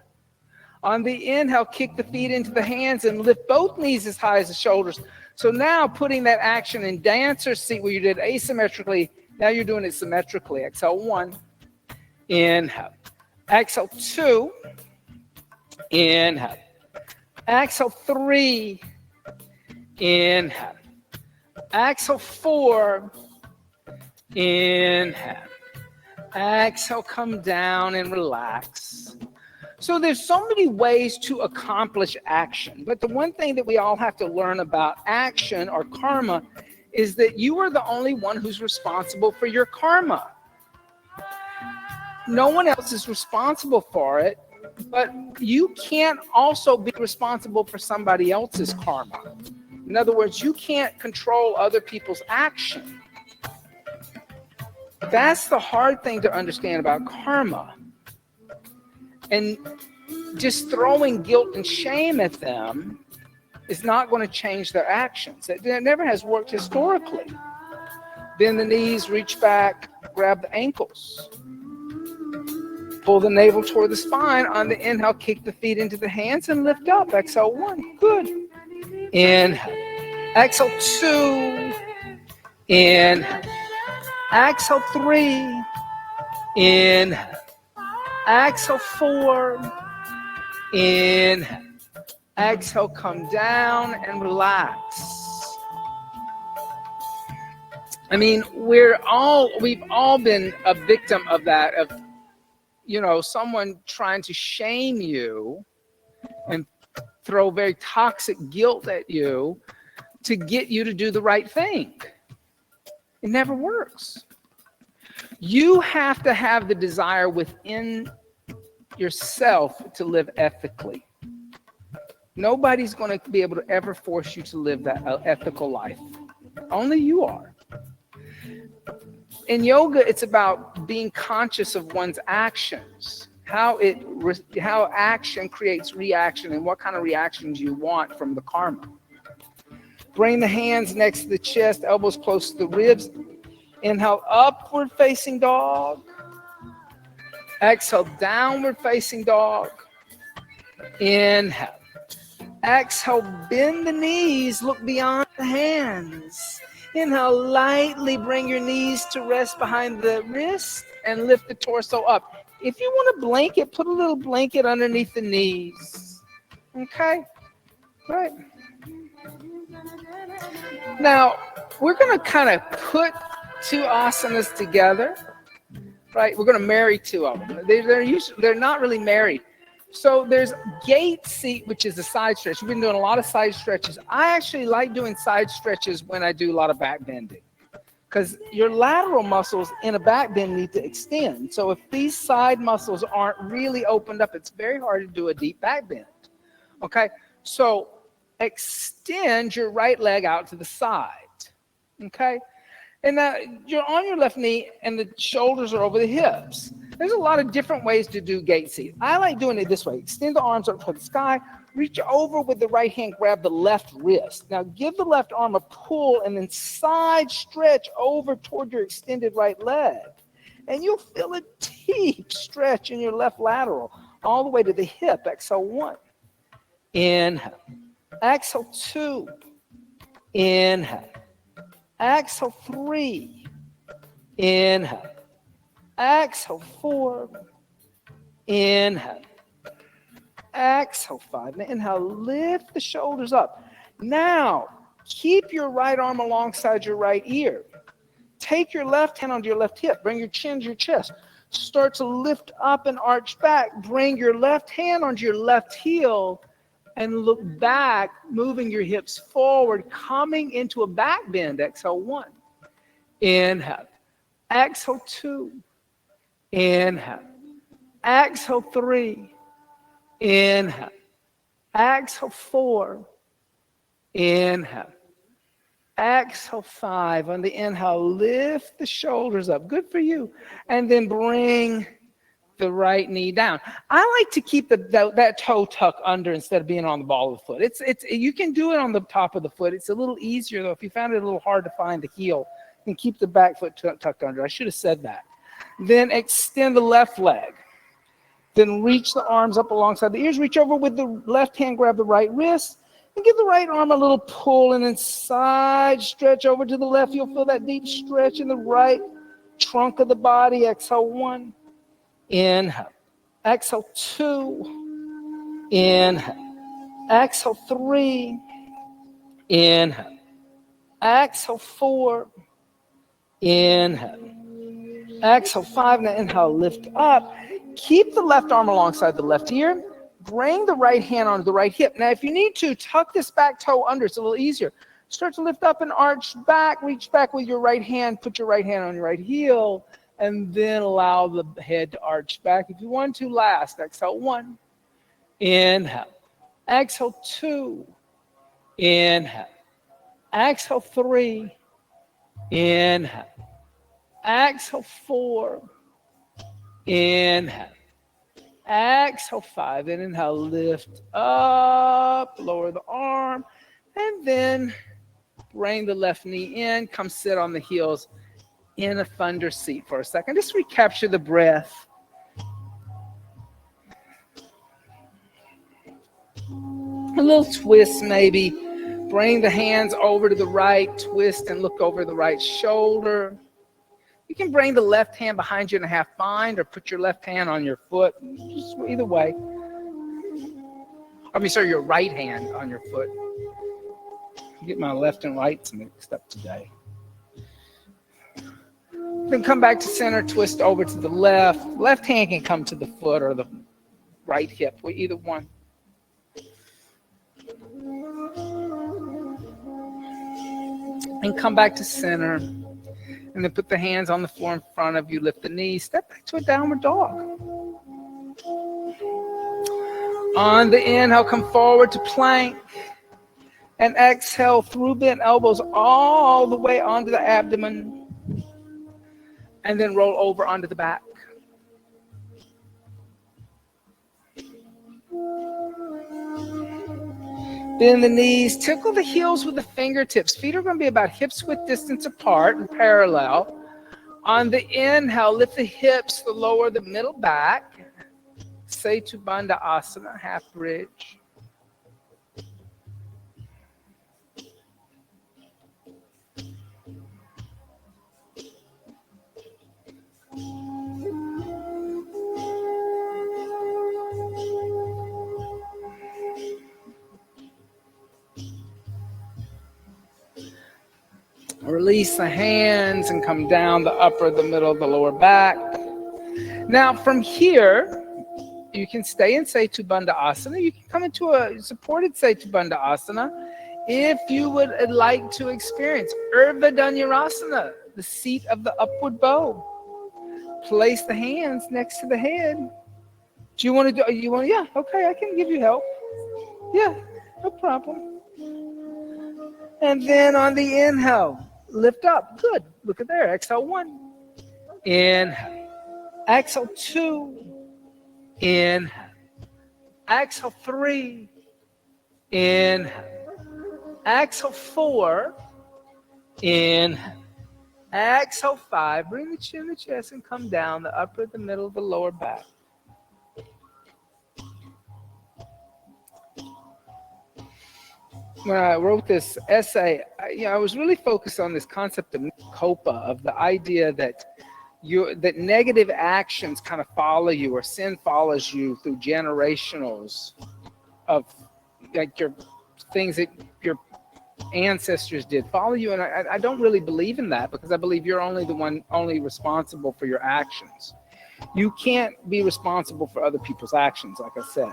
On the inhale, kick the feet into the hands and lift both knees as high as the shoulders. So now putting that action in dancer seat where you did asymmetrically, now you're doing it symmetrically. Exhale 1, inhale. Exhale 2, inhale. Exhale 3, inhale. Exhale 4, inhale. Exhale, come down and relax. So there's so many ways to accomplish action, but the one thing that we all have to learn about action or karma is that you are the only one who's responsible for your karma. No one else is responsible for it, but you can't also be responsible for somebody else's karma. In other words, you can't control other people's action. That's the hard thing to understand about karma. And just throwing guilt and shame at them is not going to change their actions. It never has worked historically. Bend the knees, reach back, grab the ankles. Pull the navel toward the spine. On the inhale, kick the feet into the hands and lift up. Exhale 1, good. Inhale. Exhale 2, inhale. Exhale 3, inhale. Exhale 4, inhale. Exhale, come down and relax. I mean, we've all been a victim of that, of, someone trying to shame you and throw very toxic guilt at you to get you to do the right thing. It never works. You have to have the desire within yourself to live ethically. Nobody's going to be able to ever force you to live that ethical life. Only you are. In yoga, it's about being conscious of one's actions, how action creates reaction and what kind of reactions you want from the karma. Bring the hands next to the chest, elbows close to the ribs. Inhale, upward facing dog. Exhale, downward facing dog. Inhale. Exhale, bend the knees, look beyond the hands. Inhale, lightly bring your knees to rest behind the wrist and lift the torso up. If you want a blanket, put a little blanket underneath the knees. Okay? Right. Now, we're going to kind of put two asanas together, right? We're going to marry two of them. They're not really married. So there's gate seat, which is a side stretch. We've been doing a lot of side stretches. I actually like doing side stretches when I do a lot of back bending, because your lateral muscles in a back bend need to extend. So if these side muscles aren't really opened up, it's very hard to do a deep back bend. Okay, so extend your right leg out to the side. Okay, and now you're on your left knee and the shoulders are over the hips. There's a lot of different ways to do gate seat. I like doing it this way. Extend the arms up toward the sky, reach over with the right hand, grab the left wrist. Now give the left arm a pull and then side stretch over toward your extended right leg. And you'll feel a deep stretch in your left lateral all the way to the hip. Exhale 1. Inhale. Exhale 2. Inhale. Exhale 3. Inhale. Exhale 4. Inhale. Exhale 5. Now inhale, lift the shoulders up. Now, keep your right arm alongside your right ear. Take your left hand onto your left hip. Bring your chin to your chest. Start to lift up and arch back. Bring your left hand onto your left heel and look back, moving your hips forward, coming into a back bend. Exhale 1. Inhale. Exhale 2. Inhale. Exhale 3. Inhale. Exhale 4. Inhale. Exhale 5. On the inhale, lift the shoulders up. Good for you. And then bring the right knee down. I like to keep that toe tucked under instead of being on the ball of the foot. It's you can do it on the top of the foot. It's a little easier though. If you found it a little hard to find the heel, you can keep the back foot tucked under. I should have said that. Then extend the left leg. Then reach the arms up alongside the ears. Reach over with the left hand, grab the right wrist, and give the right arm a little pull and then side stretch over to the left. You'll feel that deep stretch in the right trunk of the body. Exhale 1. Inhale. Exhale 2. Inhale. Exhale 3. Inhale. Exhale 4. Inhale. Exhale 5. Now inhale, lift up. Keep the left arm alongside the left ear. Bring the right hand onto the right hip. Now, if you need to, tuck this back toe under. It's a little easier. Start to lift up and arch back. Reach back with your right hand. Put your right hand on your right heel. And then allow the head to arch back. If you want to, last. Exhale 1. Inhale. Exhale 2. Inhale. Exhale 3. Inhale. Exhale 4. Inhale. Exhale 5. Then inhale, lift up, lower the arm, and then bring the left knee in. Come sit on the heels in a thunder seat for a second. Just recapture the breath. A little twist maybe. Bring the hands over to the right, twist and look over the right shoulder. You can bring the left hand behind you in a half bind or put your left hand on your foot. Just either way. Your right hand on your foot. I get my left and rights mixed up today. Then come back to center, twist over to the left. Left hand can come to the foot or the right hip, or either one. And come back to center. And then put the hands on the floor in front of you. Lift the knees. Step back to a downward dog. On the inhale, come forward to plank. And exhale through bent elbows all the way onto the abdomen. And then roll over onto the back. Bend the knees, tickle the heels with the fingertips. Feet are going to be about hips width distance apart and parallel. On the inhale, lift the hips, the lower, the middle back. Setu Bandha Asana, half bridge. Release the hands and come down the upper, the middle, the lower back. Now from here, you can stay in Setu Bandha Asana. You can come into a supported Setu Bandha Asana if you would like to experience Urdhva Dhanurasana, the seat of the upward bow. Place the hands next to the head. Do you want to do, yeah, okay, I can give you help. Yeah, no problem. And then on the inhale, lift up. Good. Look at there. Exhale 1. Inhale. Exhale 2. Inhale. Exhale 3. Inhale. Exhale 4. Inhale. Exhale 5. Bring the chin to the chest and come down the upper, the middle, the lower back. When I wrote this essay, I was really focused on this concept of kopa, of the idea that negative actions kind of follow you, or sin follows you through generationals of like your things that your ancestors did follow you. And I don't really believe in that, because I believe you're only responsible for your actions. You can't be responsible for other people's actions, like I said.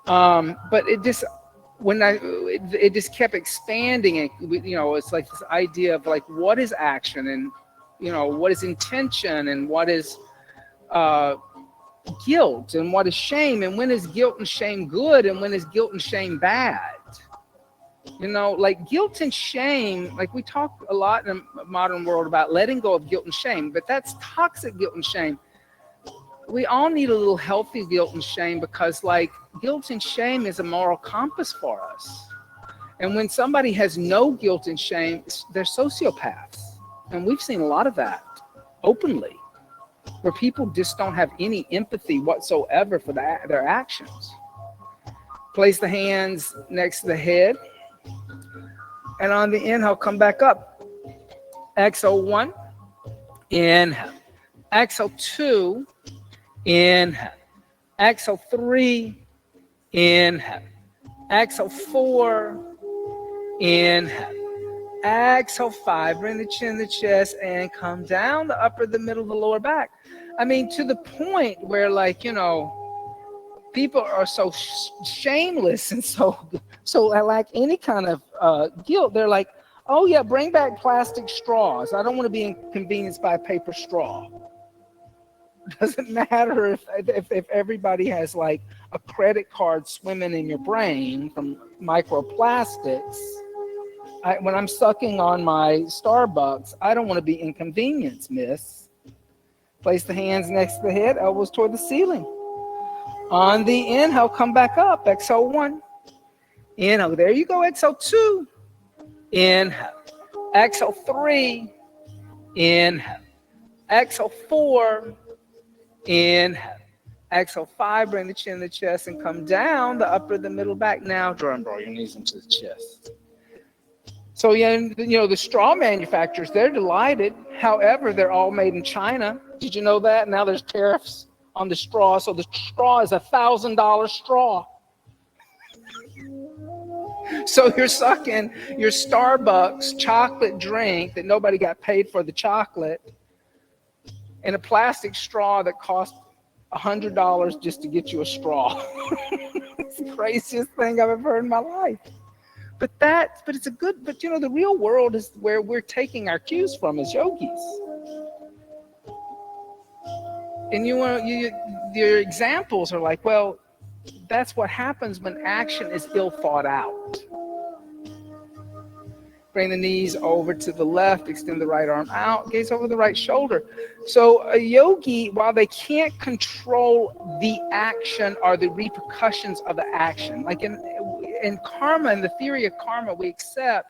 But it just kept expanding, and it's like this idea of like, what is action, and what is intention, and what is guilt, and what is shame, and when is guilt and shame good, and when is guilt and shame bad. Like guilt and shame, like we talk a lot in the modern world about letting go of guilt and shame, but that's toxic guilt and shame. we all need a little healthy guilt and shame, because like guilt and shame is a moral compass for us. And when somebody has no guilt and shame, they're sociopaths. And we've seen a lot of that openly, where people just don't have any empathy whatsoever for their actions. Place the hands next to the head. And on the inhale, come back up. Exhale 1, inhale. Exhale 2, inhale. Exhale 3, inhale. Exhale 4, inhale. Exhale 5, bring the chin to the chest and come down the upper, the middle, the lower back. I mean, to the point where, like, you know, people are so shameless and so like any kind of guilt. They're like, oh yeah, bring back plastic straws. I don't want to be inconvenienced by a paper straw. Doesn't matter if everybody has like a credit card swimming in your brain from microplastics. When I'm sucking on my Starbucks, I don't want to be inconvenienced, miss. Place the hands next to the head, elbows toward the ceiling. On the inhale, come back up. Exhale 1. Inhale. There you go. Exhale 2. Inhale. Exhale 3. Inhale. Exhale 4. Inhale. Exhale 5. Bring the chin to the chest and come down the upper, the middle, back. Now draw your knees into the chest. So, yeah, you know, the straw manufacturers, they're delighted. However, they're all made in China. Did you know that? Now there's tariffs on the straw. So the straw is $1,000 straw. So you're sucking your Starbucks chocolate drink that nobody got paid for the chocolate in a plastic straw that cost $100 just to get you a straw. It's the craziest thing I've ever heard in my life. But it's a good, but you know, the real world is where we're taking our cues from as yogis. And your examples are like, well, that's what happens when action is ill thought out. Bring the knees over to the left, extend the right arm out, gaze over the right shoulder. So a yogi, while they can't control the action or the repercussions of the action, like in karma, in the theory of karma, we accept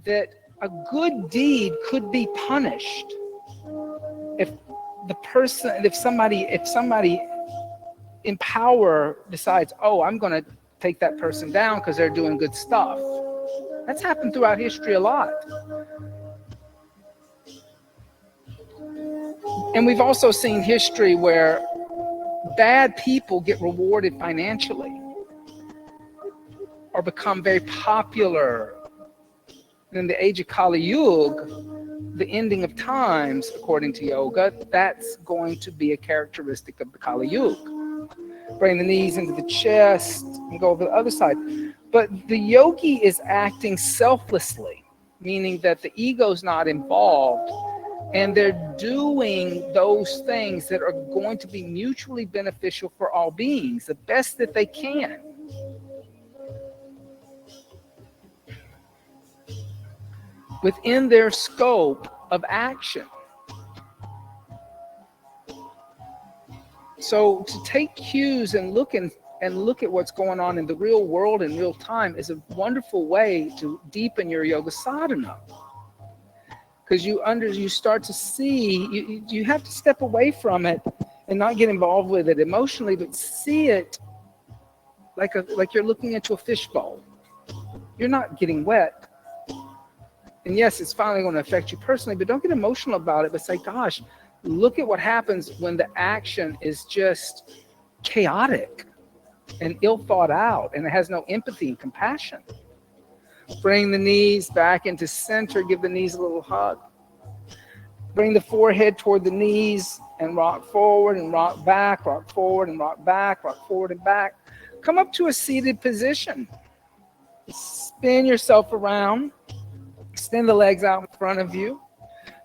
that a good deed could be punished if somebody in power decides, oh, I'm going to take that person down because they're doing good stuff. That's happened throughout history a lot. And we've also seen history where bad people get rewarded financially or become very popular. In the age of Kali Yuga, the ending of times, according to yoga, that's going to be a characteristic of the Kali Yuga. Bring the knees into the chest and go over the other side. But the yogi is acting selflessly, meaning that the ego's not involved, and they're doing those things that are going to be mutually beneficial for all beings, the best that they can. Within their scope of action. So to take cues and look at what's going on in the real world in real time is a wonderful way to deepen your yoga sadhana. Because you start to see, you have to step away from it and not get involved with it emotionally, but see it like you're looking into a fishbowl. You're not getting wet. And yes, it's finally going to affect you personally, but don't get emotional about it, but say, gosh, look at what happens when the action is just chaotic and ill thought out, and it has no empathy and compassion. Bring the knees back into center. Give the knees a little hug. Bring the forehead toward the knees and rock forward and rock back, rock forward and rock back, rock forward and back. Come up to a seated position. Spin yourself around. Extend the legs out in front of you.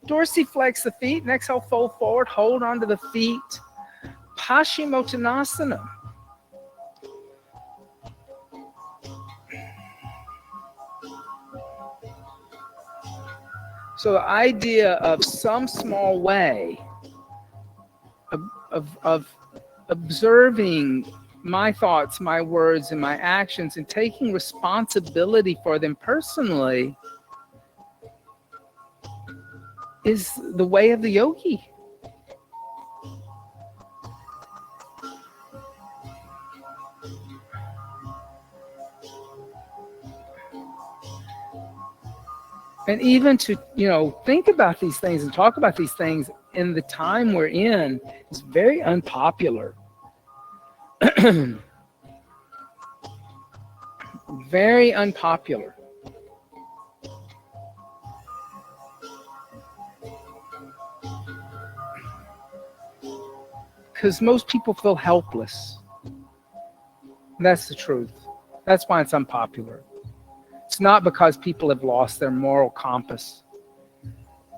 Dorsiflex the feet and exhale, fold forward. Hold onto the feet. Paschimottanasana. So the idea of some small way of observing my thoughts, my words, and my actions, and taking responsibility for them personally is the way of the yogi. And even to, think about these things and talk about these things in the time we're in is very unpopular. Very unpopular. Because most people feel helpless. That's the truth. That's why it's unpopular. It's not because people have lost their moral compass.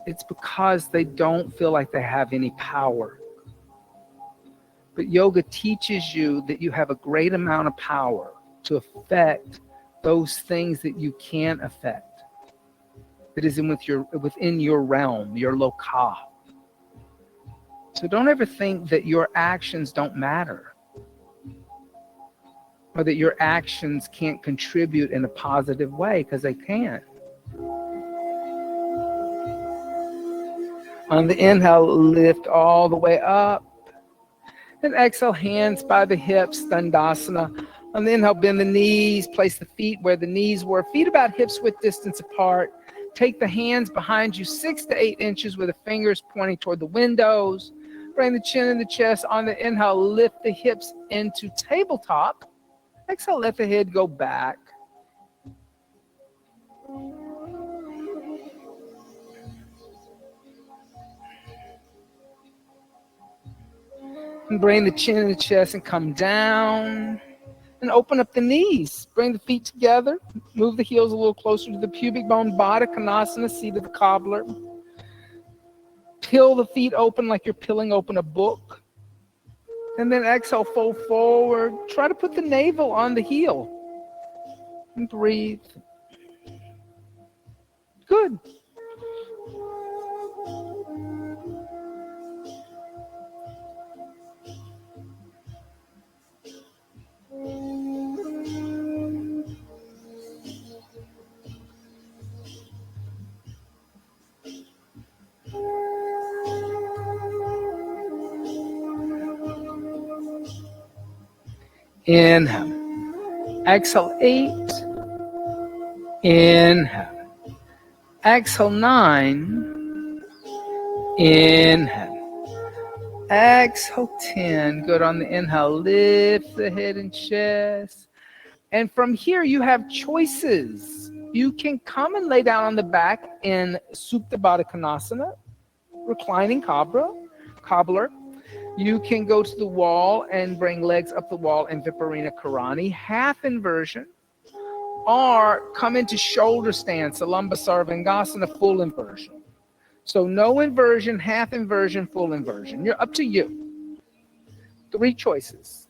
It's because they don't feel like they have any power. But yoga teaches you that you have a great amount of power to affect those things that you can affect. That is within your realm, your lokah. So don't ever think that your actions don't matter, or that your actions can't contribute in a positive way, because they can. On the inhale, lift all the way up. And exhale, hands by the hips, Dandasana. On the inhale, bend the knees, place the feet where the knees were, feet about hips width distance apart. Take the hands behind you 6 to 8 inches with the fingers pointing toward the windows. Bring the chin in the chest. On the inhale, lift the hips into tabletop. Exhale, let the head go back. And bring the chin in the chest and come down. And open up the knees. Bring the feet together. Move the heels a little closer to the pubic bone. Baddha Konasana, seat of the cobbler. Peel the feet open like you're peeling open a book. And then exhale, fold forward. Try to put the navel on the heel. And breathe. Good. Inhale. Exhale, 8. Inhale. Exhale, 9. Inhale. Exhale, 10. Good. On the inhale, lift the head and chest. And from here, you have choices. You can come and lay down on the back in Supta Baddha Konasana, reclining cobbler. You can go to the wall and bring legs up the wall in Viparina Karani, half inversion, or come into shoulder stance, Salamba Sarvangasana, full inversion. So no inversion, half inversion, full inversion. You're up to you. 3 choices.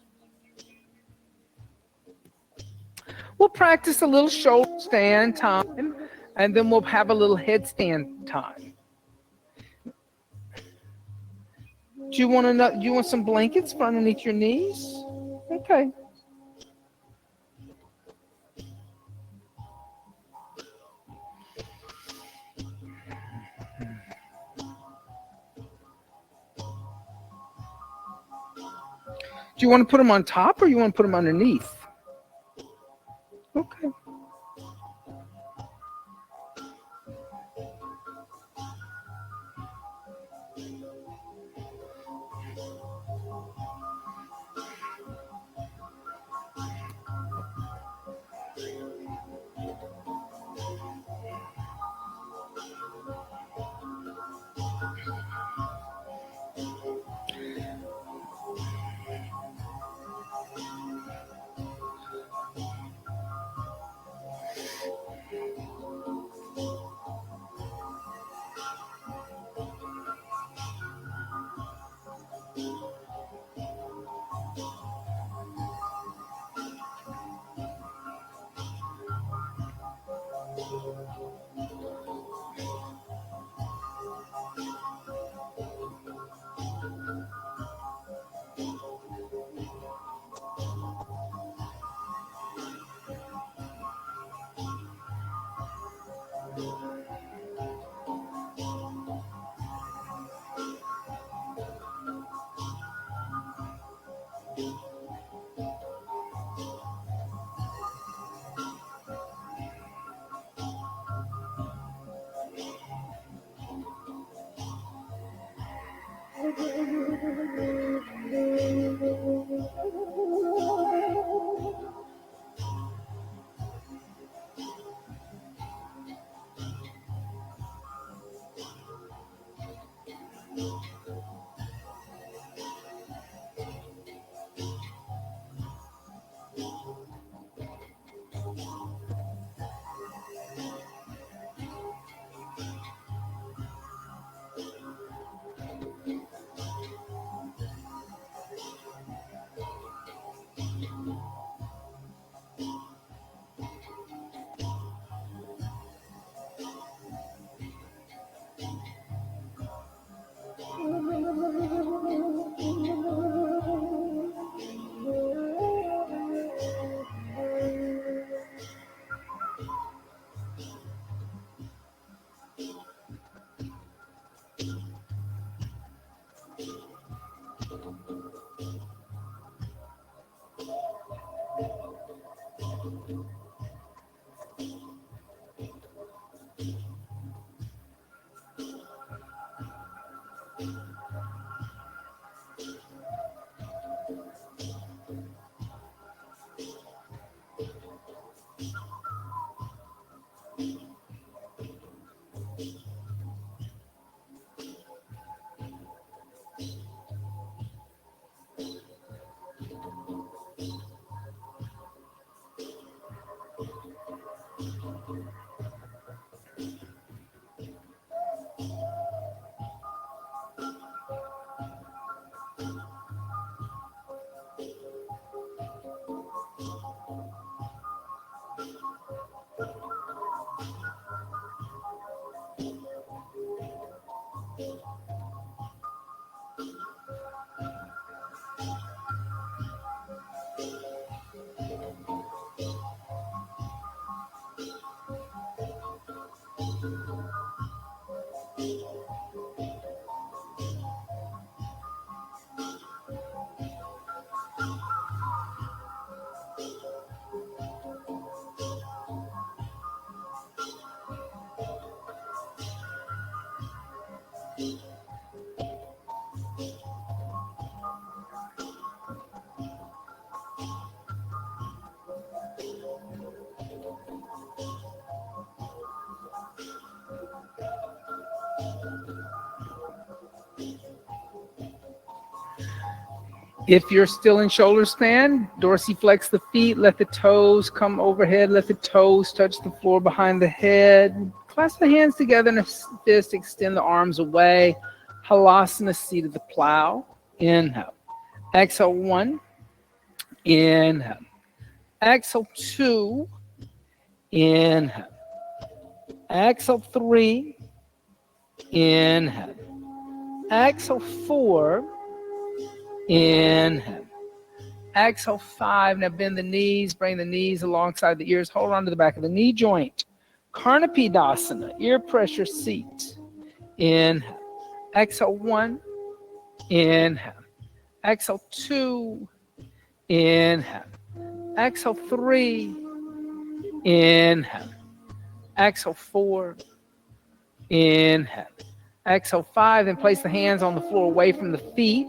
We'll practice a little shoulder stand time, and then we'll have a little headstand time. Do you want some blankets for underneath your knees? Okay. Do you want to put them on top or you want to put them underneath? Okay. If you're still in shoulder stand, dorsiflex the feet, let the toes come overhead, let the toes touch the floor behind the head. Clasp the hands together in a fist, extend the arms away. Halasana, seat of the plow. Inhale. Exhale, 1. Inhale. Exhale, 2. Inhale. Exhale, 3. Inhale. Exhale, 4. Inhale. Exhale, 5. Now bend the knees, bring the knees alongside the ears. Hold on to the back of the knee joint. Karnapidasana, ear pressure seat. Inhale. Exhale, 1. Inhale. Exhale, 2. Inhale. Exhale, 3. Inhale. Exhale, 4. Inhale. Exhale, 5. Then place the hands on the floor away from the feet.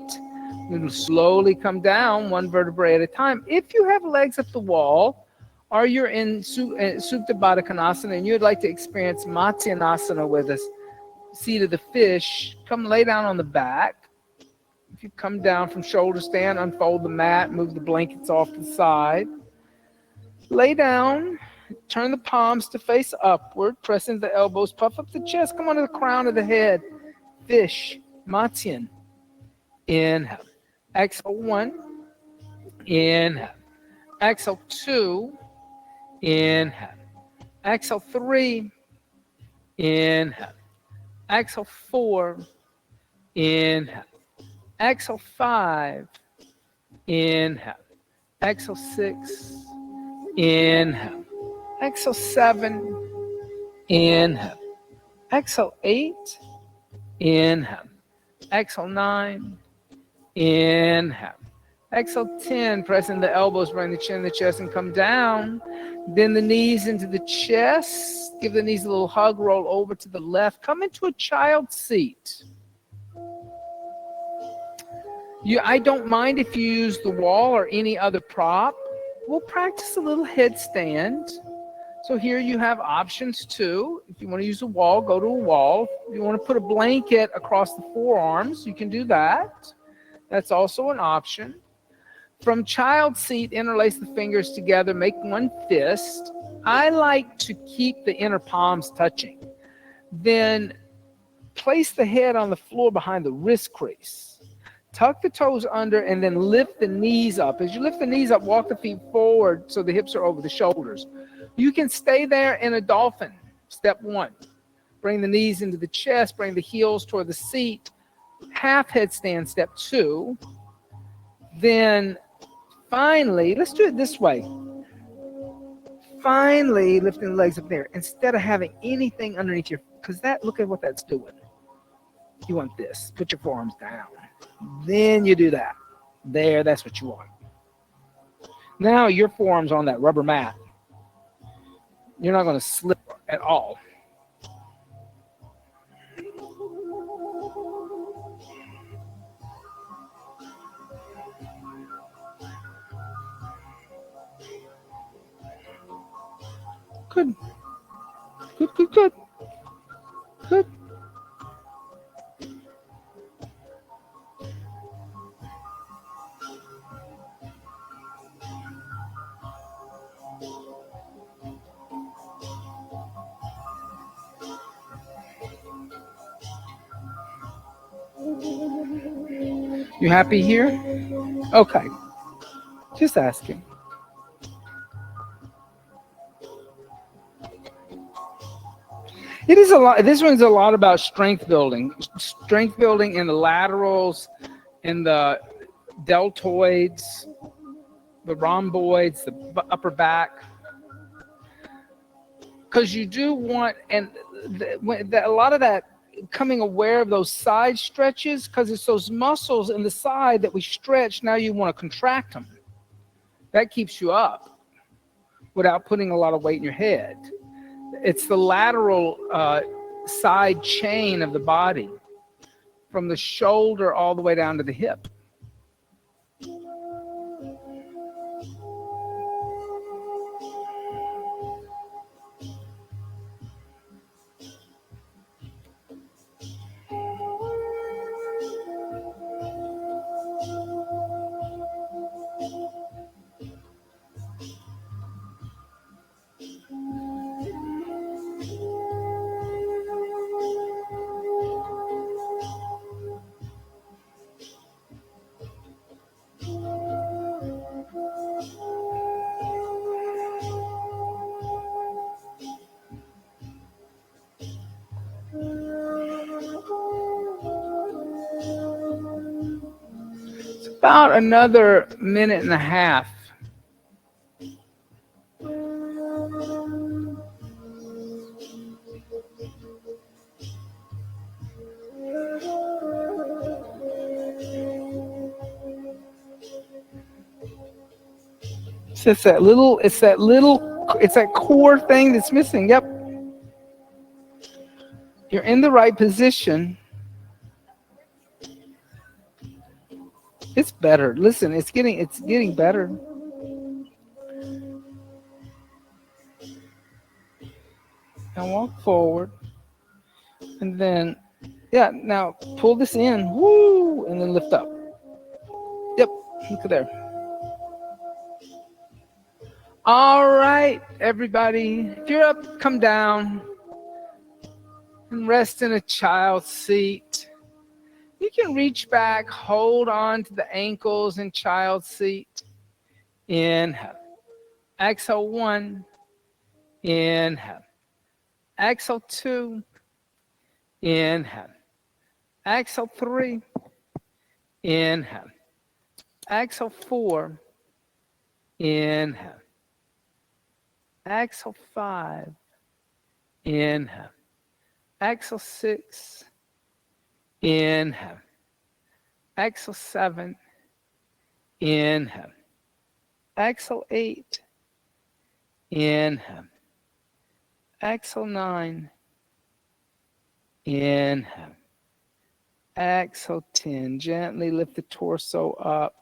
You'll slowly come down one vertebrae at a time. If you have legs at the wall, or you're in Supta Baddha Konasana and you'd like to experience Matsyanasana with us, seat of the fish, come lay down on the back. If you come down from shoulder stand, unfold the mat, move the blankets off to the side. Lay down, turn the palms to face upward, press into the elbows, puff up the chest, come onto the crown of the head. Fish, Matsyan. Inhale. Exhale, 1. Inhale. Exhale, 2. Inhale. Exhale, 3. Inhale. Exhale, 4. Inhale. Exhale, 5. Inhale. Exhale, 6. Inhale. Exhale, 7. Inhale. Exhale 8. Inhale. Exhale 9. Inhale. Exhale 10. Pressing the elbows, bring the chin, the chest, and come down. Bend the knees into the chest. Give the knees a little hug. Roll over to the left. Come into a child's seat. I don't mind if you use the wall or any other prop. We'll practice a little headstand. So here you have options too. If you want to use a wall, go to a wall. If you want to put a blanket across the forearms, you can do that. That's also an option. From child seat, interlace the fingers together, make one fist. I like to keep the inner palms touching. Then place the head on the floor behind the wrist crease. Tuck the toes under and then lift the knees up. As you lift the knees up, walk the feet forward so the hips are over the shoulders. You can stay there in a dolphin. Step 1. Bring the knees into the chest, bring the heels toward the seat. Half headstand, step 2. Then finally, let's do it this way. Finally, lifting the legs up there instead of having anything underneath your, because look at what that's doing. You want this. Put your forearms down. Then you do that. There, that's what you want. Now your forearms on that rubber mat. You're not going to slip at all. Good. Good, good, good. Good. You happy here? Okay. Just asking. It is a lot. This one's a lot about strength building. Strength building in the laterals, in the deltoids, the rhomboids, the upper back. Because you do want, and a lot of that, becoming aware of those side stretches, because it's those muscles in the side that we stretch. Now you want to contract them. That keeps you up without putting a lot of weight in your head. It's the lateral side chain of the body, from the shoulder all the way down to the hip. About another minute and a half. It's that core thing that's missing. Yep. You're in the right position. It's better. Listen, it's getting better. Now walk forward. And then, now pull this in. Woo! And then lift up. Yep. Look at there. All right, everybody. If you're up, come down and rest in a child's seat. You can reach back, hold on to the ankles in child's seat. Inhale. Exhale 1. Inhale. Exhale 2. Inhale. Exhale 3. Inhale. Exhale 4. Inhale. Exhale 5. Inhale. Exhale 6. Inhale. Exhale 7. Inhale. Exhale 8. Inhale. Exhale 9. Inhale. Exhale 10. Gently lift the torso up.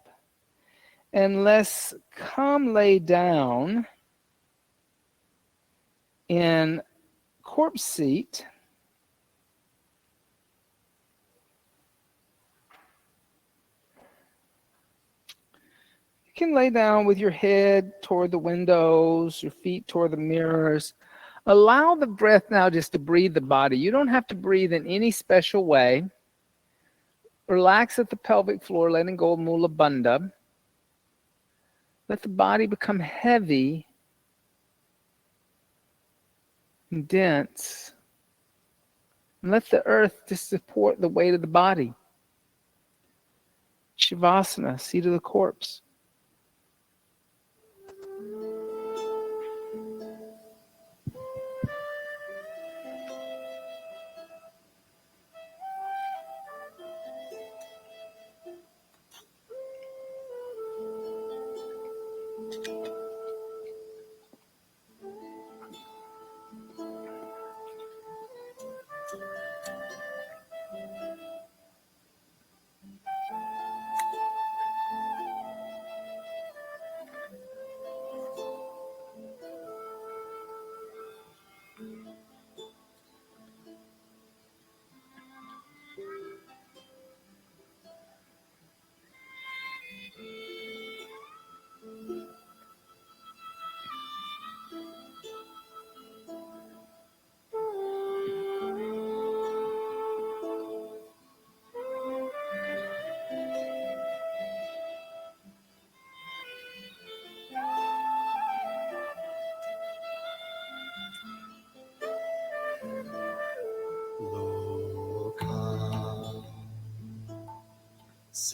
And let's come lay down in corpse seat. You can lay down with your head toward the windows, your feet toward the mirrors. Allow the breath now just to breathe the body. You don't have to breathe in any special way. Relax at the pelvic floor, letting go of Mula Bandha. Let the body become heavy and dense. And let the earth just support the weight of the body. Shavasana, seat of the corpse.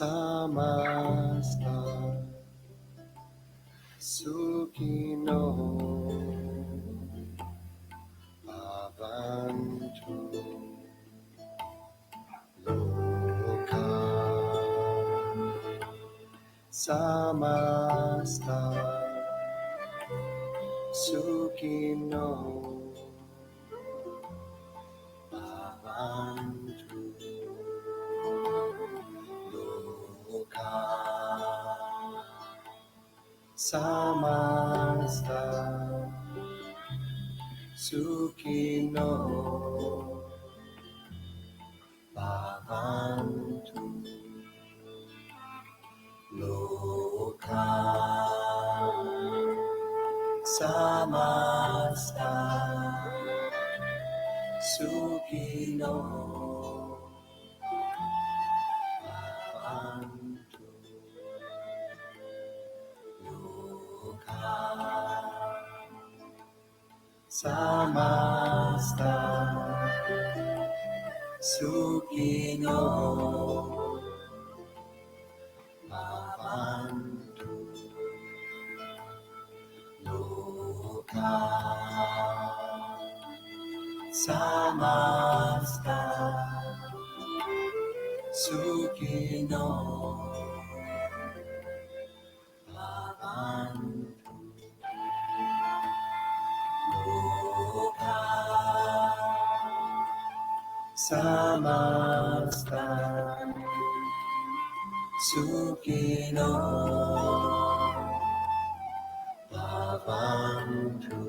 Samasta Sukhino Bhavantu Loka Samasta Sukhino Bhavantu Loka Samasta Sukhino Bhavantu Loka Samasta Sukhino Bhavantu Loka Samasta Sukhino Bhavantu Loka Samasta Sukhino Bhavantu Loka Samasta Sukhino Bhavantu.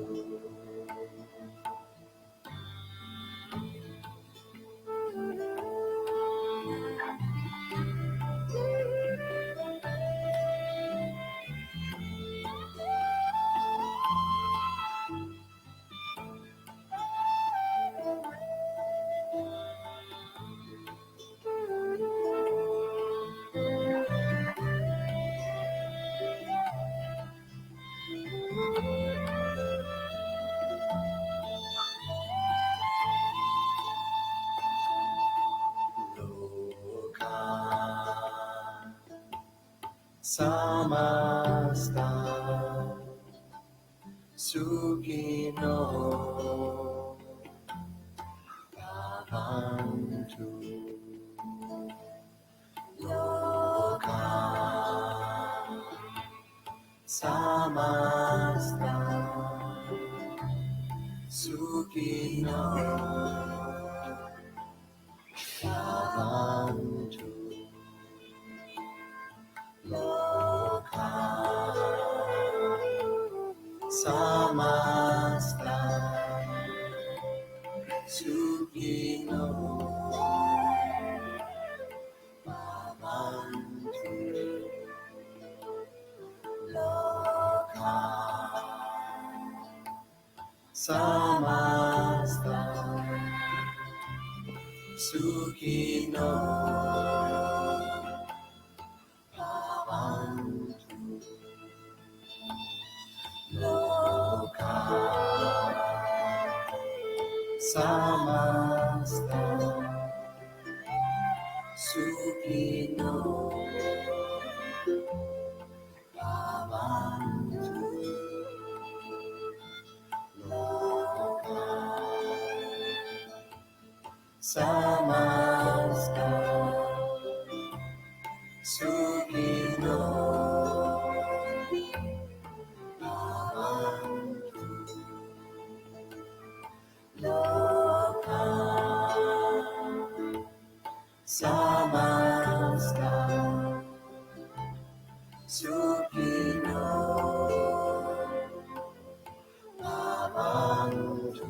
Loka Samasta Sukhino Sukino Bhavantu Loka Samasta Sukino Bhavantu Loka Samasta Sukino Bhavantu Loka Samasta Sukino Bhavantu Loka Samasta Sukino Bhavantu Loka Samasta Sukino Bhavantu.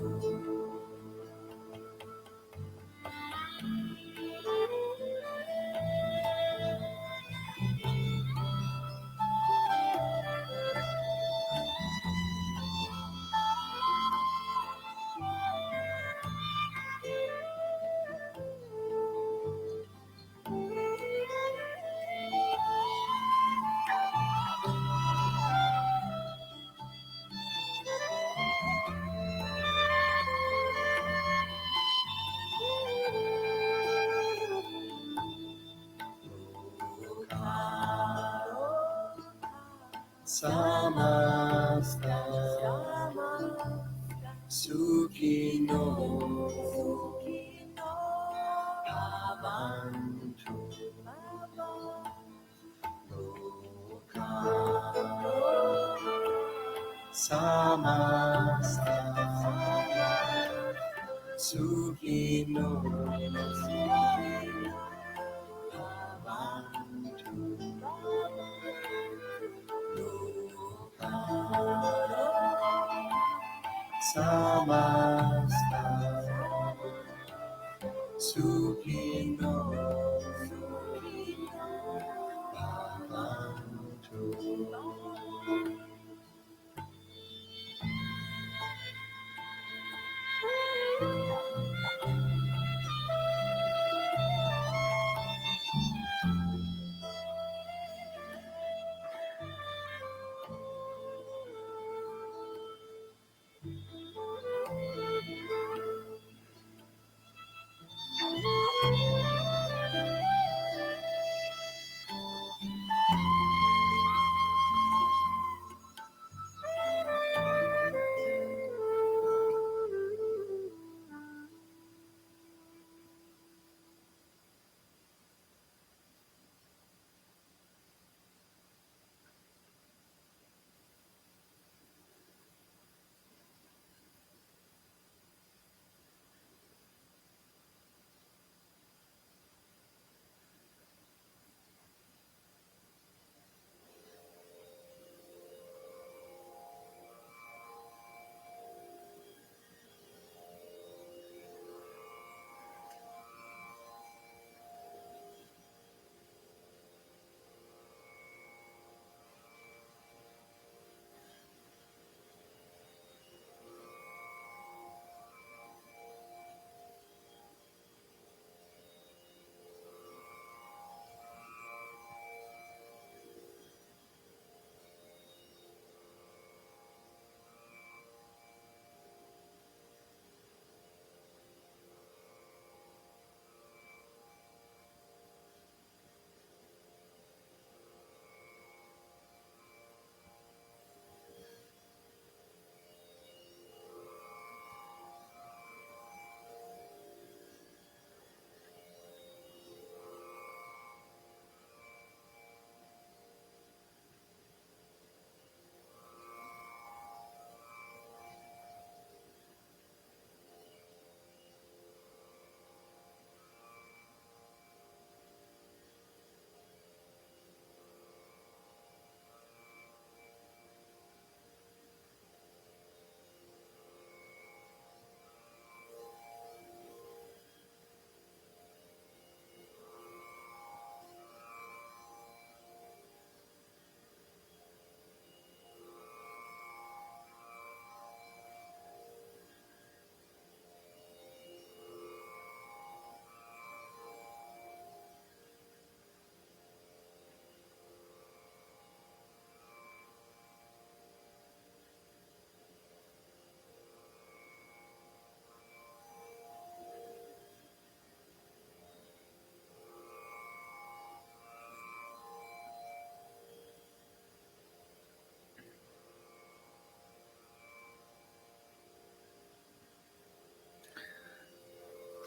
Samasta Sukino Bhavantu Loka Samasta Sukino Bhavantu Loka Samasta Sukino Bhavantu.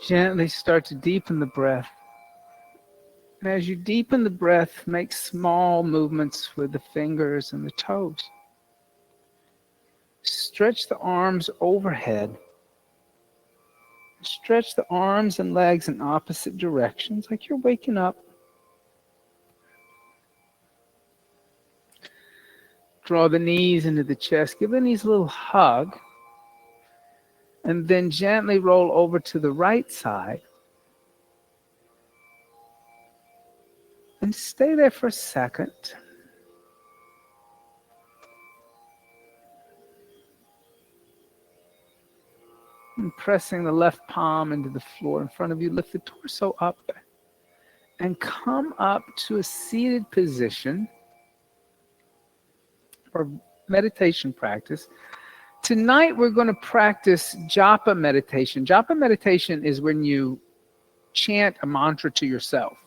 Gently start to deepen the breath. And as you deepen the breath, make small movements with the fingers and the toes. Stretch the arms overhead. Stretch the arms and legs in opposite directions, like you're waking up. Draw the knees into the chest. Give the knees a little hug. And then gently roll over to the right side. And stay there for a second. And pressing the left palm into the floor in front of you, lift the torso up and come up to a seated position for meditation practice. Tonight we're going to practice japa meditation. Japa meditation is when you chant a mantra to yourself.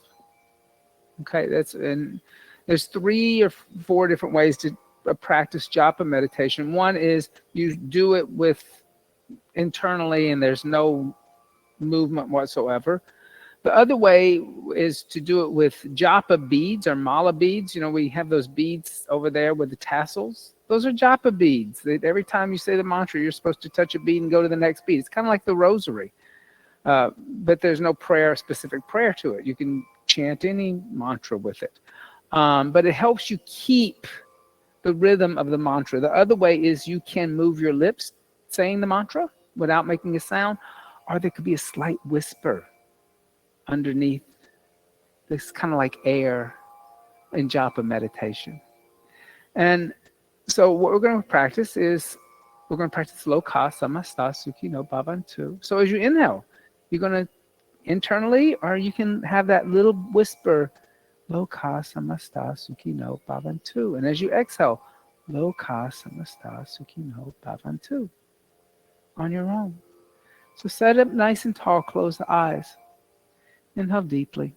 Okay, and there's 3 or 4 different ways to practice japa meditation. One is you do it with internally and there's no movement whatsoever. The other way is to do it with japa beads or mala beads. You know, we have those beads over there with the tassels. Those are japa beads. Every time you say the mantra, you're supposed to touch a bead and go to the next bead. It's kind of like the rosary, but there's no specific prayer to it. You can chant any mantra with it, but it helps you keep the rhythm of the mantra. The other way is you can move your lips saying the mantra without making a sound, or there could be a slight whisper underneath. This kind of like air in japa meditation. And so what we're going to practice is we're going to practice loka samasta sukhi no bhavantu. So as you inhale, you're going to internally, or you can have that little whisper, loka samasta sukhi no bhavantu. And as you exhale, loka samasta sukhi no bhavantu, on your own. So set up nice and tall, close the eyes. Inhale deeply.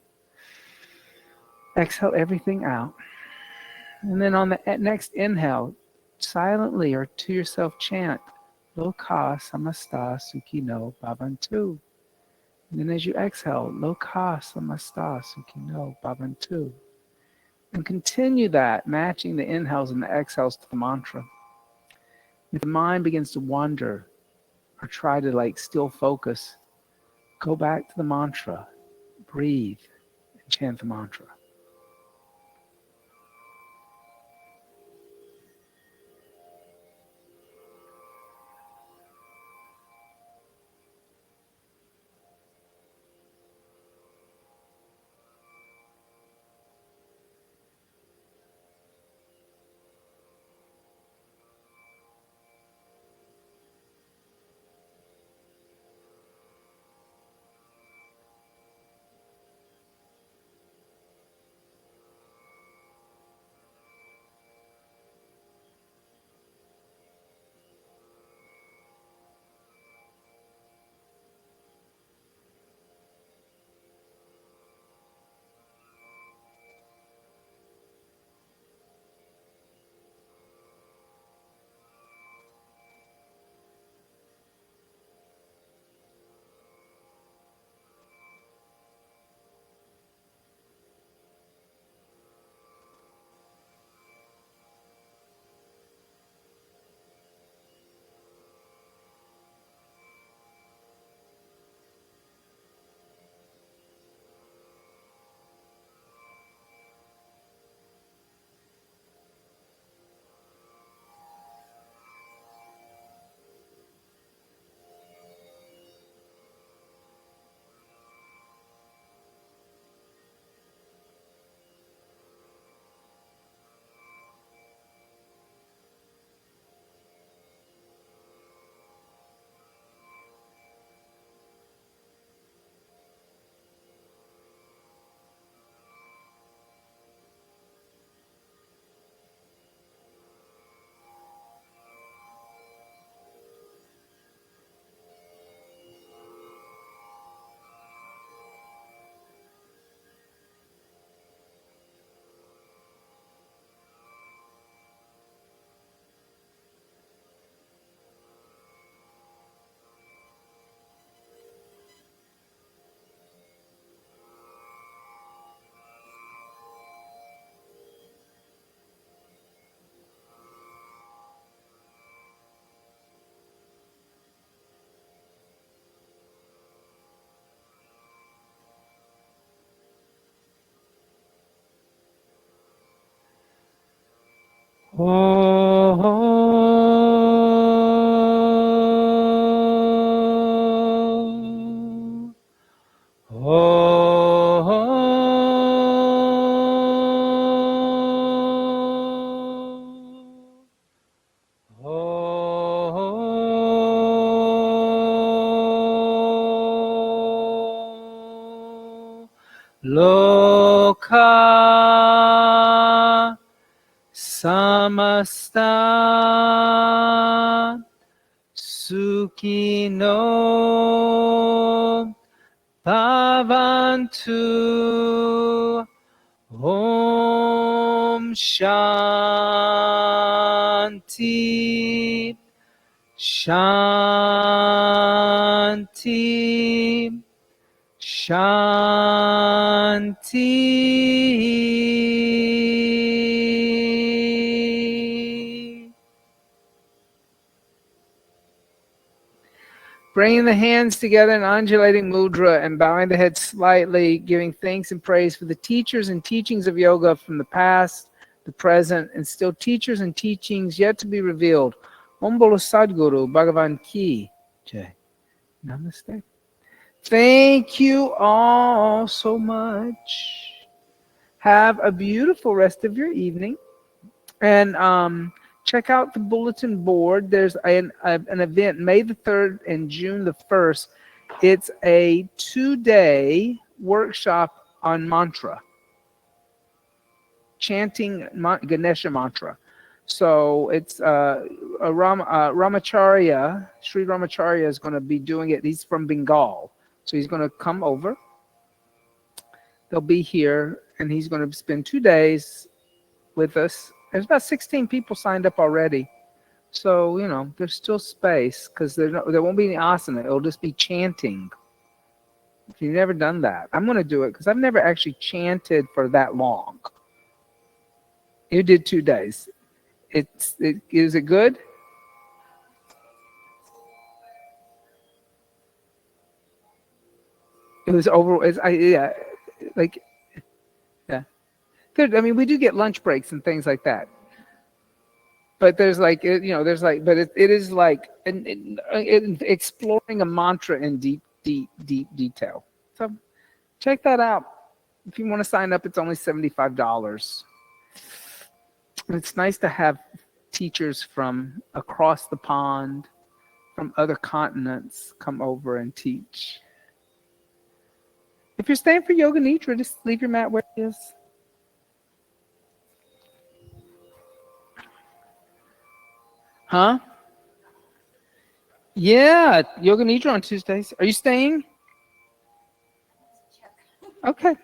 Exhale everything out. And then on the next inhale, silently or to yourself chant, Loka samasta sukhino bhavantu. And then as you exhale, Loka samasta sukhino bhavantu. And continue that, matching the inhales and the exhales to the mantra. If the mind begins to wander or try to still focus, go back to the mantra, breathe, and chant the mantra. Loka samasta sukino bhavantu. Om Shanti Shanti Shanti. Bringing the hands together in undulating mudra and bowing the head slightly, giving thanks and praise for the teachers and teachings of yoga from the past, the present, and still teachers and teachings yet to be revealed. Om Bolo Sadguru Bhagavan Ki Jai. Namaste. Thank you all so much. Have a beautiful rest of your evening. And check out the bulletin board. There's an event May the 3rd and June the 1st. It's a 2-day workshop on mantra, chanting Ganesha mantra. So it's Ramacharya, Sri Ramacharya is going to be doing it. He's from Bengal. So he's going to come over. They'll be here, and he's going to spend 2 days with us. There's about 16 people signed up already. So, there's still space because there won't be any asana. It'll just be chanting. If you've never done that, I'm going to do it because I've never actually chanted for that long. You did 2 days. Is it good? It was over. Yeah. We do get lunch breaks and things like that. But there's but it is like exploring a mantra in deep detail. So check that out. If you want to sign up, it's only $75. It's nice to have teachers from across the pond, from other continents, come over and teach. If you're staying for Yoga Nidra, just leave your mat where it is. Huh? Yeah, Yoga Nidra on Tuesdays. Are you staying? Okay.